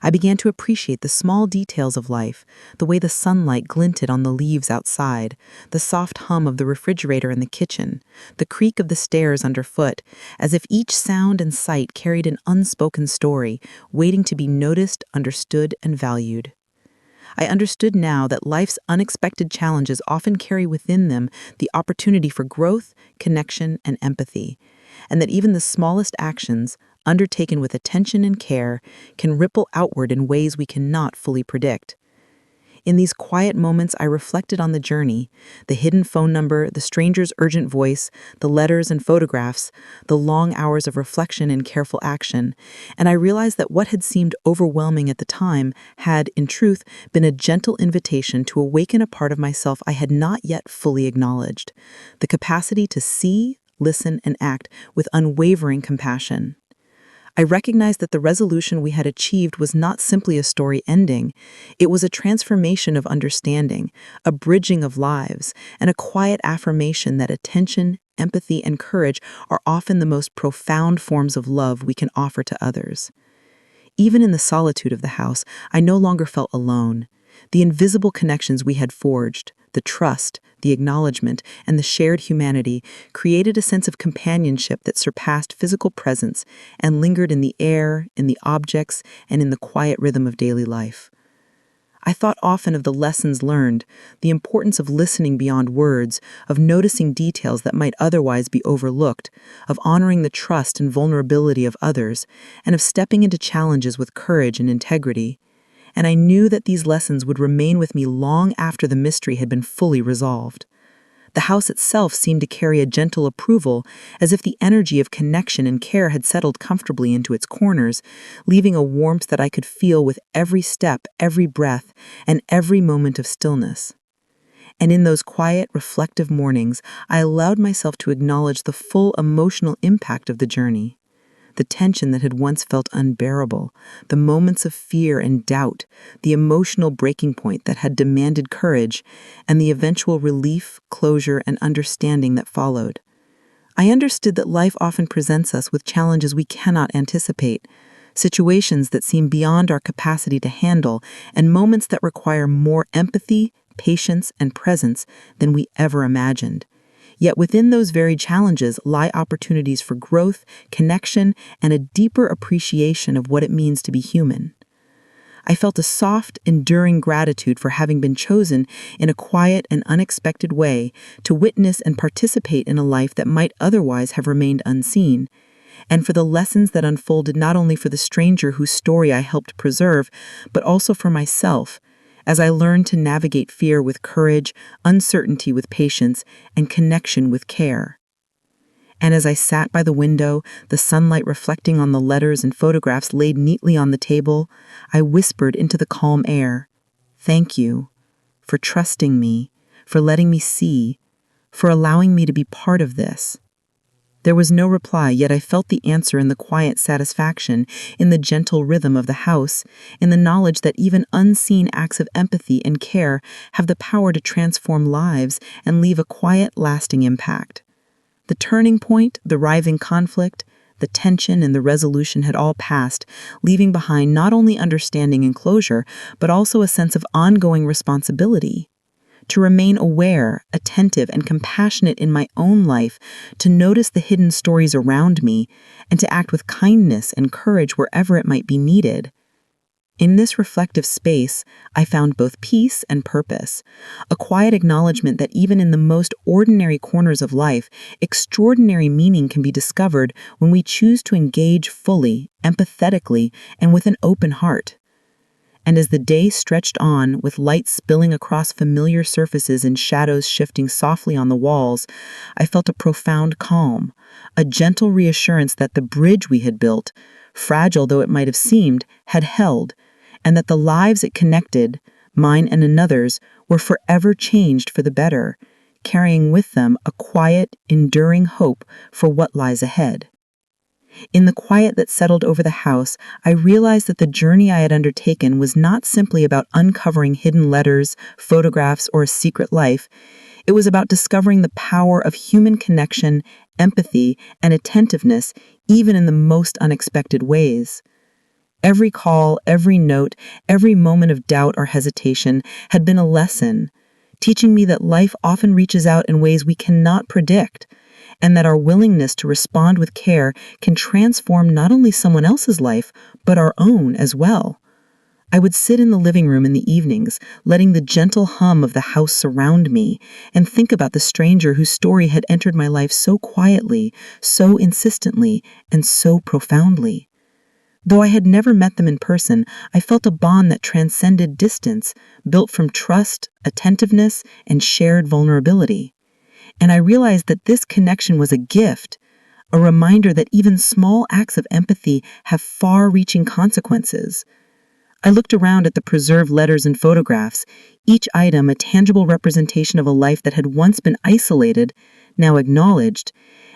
I began to appreciate the small details of life, the way the sunlight glinted on the leaves outside, the soft hum of the refrigerator in the kitchen, the creak of the stairs underfoot, as if each sound and sight carried an unspoken story, waiting to be noticed, understood, and valued. I understood now that life's unexpected challenges often carry within them the opportunity for growth, connection, and empathy, and that even the smallest actions, undertaken with attention and care, can ripple outward in ways we cannot fully predict. In these quiet moments, I reflected on the journey, the hidden phone number, the stranger's urgent voice, the letters and photographs, the long hours of reflection and careful action, and I realized that what had seemed overwhelming at the time had, in truth, been a gentle invitation to awaken a part of myself I had not yet fully acknowledged, the capacity to see, listen, and act with unwavering compassion. I recognized that the resolution we had achieved was not simply a story ending. It was a transformation of understanding, a bridging of lives, and a quiet affirmation that attention, empathy, and courage are often the most profound forms of love we can offer to others. Even in the solitude of the house, I no longer felt alone. The invisible connections we had forged, the trust, the acknowledgement, and the shared humanity created a sense of companionship that surpassed physical presence and lingered in the air, in the objects, and in the quiet rhythm of daily life. I thought often of the lessons learned, the importance of listening beyond words, of noticing details that might otherwise be overlooked, of honoring the trust and vulnerability of others, and of stepping into challenges with courage and integrity. and I knew that these lessons would remain with me long after the mystery had been fully resolved. The house itself seemed to carry a gentle approval, as if the energy of connection and care had settled comfortably into its corners, leaving a warmth that I could feel with every step, every breath, and every moment of stillness. And in those quiet, reflective mornings, I allowed myself to acknowledge the full emotional impact of the journey. The tension that had once felt unbearable, the moments of fear and doubt, the emotional breaking point that had demanded courage, and the eventual relief, closure, and understanding that followed. I understood that life often presents us with challenges we cannot anticipate, situations that seem beyond our capacity to handle, and moments that require more empathy, patience, and presence than we ever imagined. Yet within those very challenges lie opportunities for growth, connection, and a deeper appreciation of what it means to be human. I felt a soft, enduring gratitude for having been chosen in a quiet and unexpected way to witness and participate in a life that might otherwise have remained unseen, and for the lessons that unfolded not only for the stranger whose story I helped preserve, but also for myself, as I learned to navigate fear with courage, uncertainty with patience, and connection with care. And as I sat by the window, the sunlight reflecting on the letters and photographs laid neatly on the table, I whispered into the calm air, "Thank you for trusting me, for letting me see, for allowing me to be part of this." There was no reply, yet I felt the answer in the quiet satisfaction, in the gentle rhythm of the house, in the knowledge that even unseen acts of empathy and care have the power to transform lives and leave a quiet, lasting impact. The turning point, the riving conflict, the tension and the resolution had all passed, leaving behind not only understanding and closure, but also a sense of ongoing responsibility. To remain aware, attentive, and compassionate in my own life, to notice the hidden stories around me, and to act with kindness and courage wherever it might be needed. In this reflective space, I found both peace and purpose, a quiet acknowledgement that even in the most ordinary corners of life, extraordinary meaning can be discovered when we choose to engage fully, empathetically, and with an open heart. And as the day stretched on, with light spilling across familiar surfaces and shadows shifting softly on the walls, I felt a profound calm, a gentle reassurance that the bridge we had built, fragile though it might have seemed, had held, and that the lives it connected, mine and another's, were forever changed for the better, carrying with them a quiet, enduring hope for what lies ahead. In the quiet that settled over the house, I realized that the journey I had undertaken was not simply about uncovering hidden letters, photographs, or a secret life. It was about discovering the power of human connection, empathy, and attentiveness, even in the most unexpected ways. Every call, every note, every moment of doubt or hesitation had been a lesson, teaching me that life often reaches out in ways we cannot predict, and that our willingness to respond with care can transform not only someone else's life, but our own as well. I would sit in the living room in the evenings, letting the gentle hum of the house surround me, and think about the stranger whose story had entered my life so quietly, so insistently, and so profoundly. Though I had never met them in person, I felt a bond that transcended distance, built from trust, attentiveness, and shared vulnerability. And I realized that this connection was a gift, a reminder that even small acts of empathy have far-reaching consequences. I looked around at the preserved letters and photographs, each item a tangible representation of a life that had once been isolated, now acknowledged,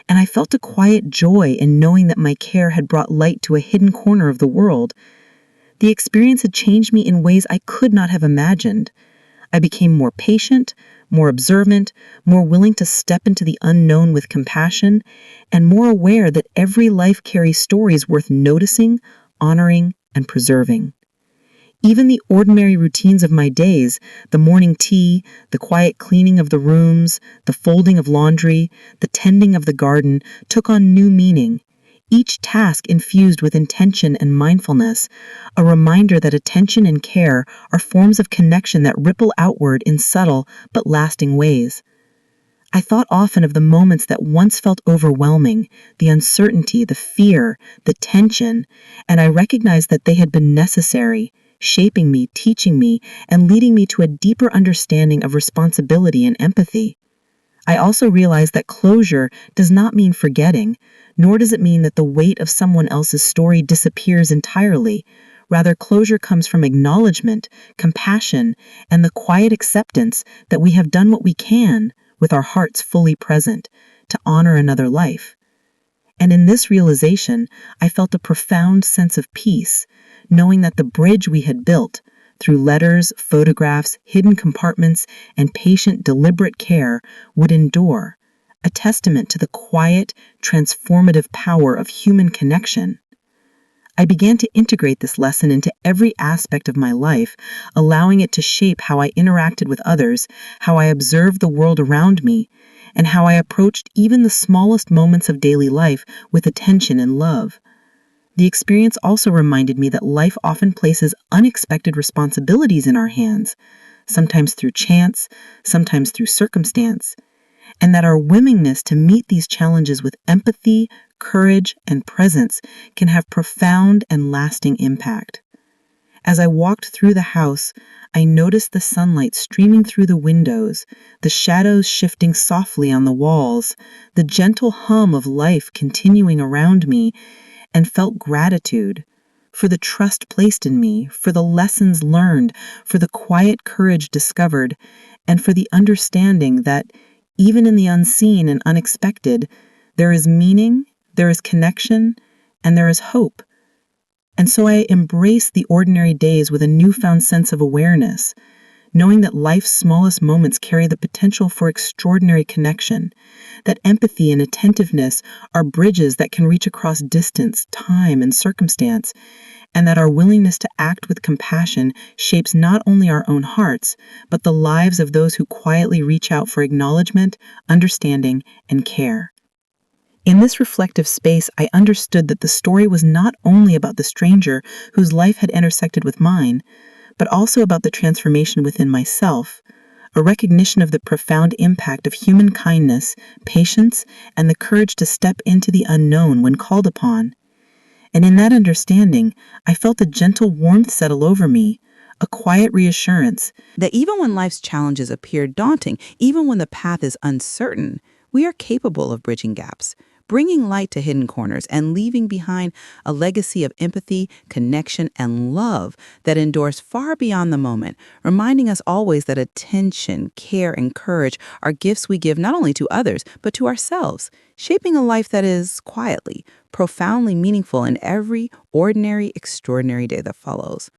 and I felt a quiet joy in knowing that my care had brought light to a hidden corner of the world. The experience had changed me in ways I could not have imagined. I became more patient, more observant, more willing to step into the unknown with compassion, and more aware that every life carries stories worth noticing, honoring, and preserving. Even the ordinary routines of my days, the morning tea, the quiet cleaning of the rooms, the folding of laundry, the tending of the garden, took on new meaning, each task infused with intention and mindfulness, a reminder that attention and care are forms of connection that ripple outward in subtle but lasting ways. I thought often of the moments that once felt overwhelming, the uncertainty, the fear, the tension, and I recognized that they had been necessary, shaping me, teaching me, and leading me to a deeper understanding of responsibility and empathy. I also realized that closure does not mean forgetting, nor does it mean that the weight of someone else's story disappears entirely. Rather, closure comes from acknowledgement, compassion, and the quiet acceptance that we have done what we can, with our hearts fully present, to honor another life. And in this realization, I felt a profound sense of peace, knowing that the bridge we had built, through letters, photographs, hidden compartments, and patient, deliberate care, would endure, a testament to the quiet, transformative power of human connection. I began to integrate this lesson into every aspect of my life, allowing it to shape how I interacted with others, how I observed the world around me, and how I approached even the smallest moments of daily life with attention and love. The experience also reminded me that life often places unexpected responsibilities in our hands, sometimes through chance, sometimes through circumstance, and that our willingness to meet these challenges with empathy, courage, and presence can have profound and lasting impact. As I walked through the house, I noticed the sunlight streaming through the windows, the shadows shifting softly on the walls, the gentle hum of life continuing around me, and felt gratitude for the trust placed in me, for the lessons learned, for the quiet courage discovered, and for the understanding that even in the unseen and unexpected, there is meaning, there is connection, and there is hope. And so I embrace the ordinary days with a newfound sense of awareness, knowing that life's smallest moments carry the potential for extraordinary connection, that empathy and attentiveness are bridges that can reach across distance, time, and circumstance, and that our willingness to act with compassion shapes not only our own hearts, but the lives of those who quietly reach out for acknowledgement, understanding, and care. In this reflective space, I understood that the story was not only about the stranger whose life had intersected with mine, but also about the transformation within myself, a recognition of the profound impact of human kindness, patience, and the courage to step into the unknown when called upon. And in that understanding, I felt a gentle warmth settle over me, a quiet reassurance that even when life's challenges appear daunting, even when the path is uncertain, we are capable of bridging gaps, bringing light to hidden corners, and leaving behind a legacy of empathy, connection, and love that endures far beyond the moment, reminding us always that attention, care, and courage are gifts we give not only to others, but to ourselves, shaping a life that is quietly, profoundly meaningful in every ordinary, extraordinary day that follows.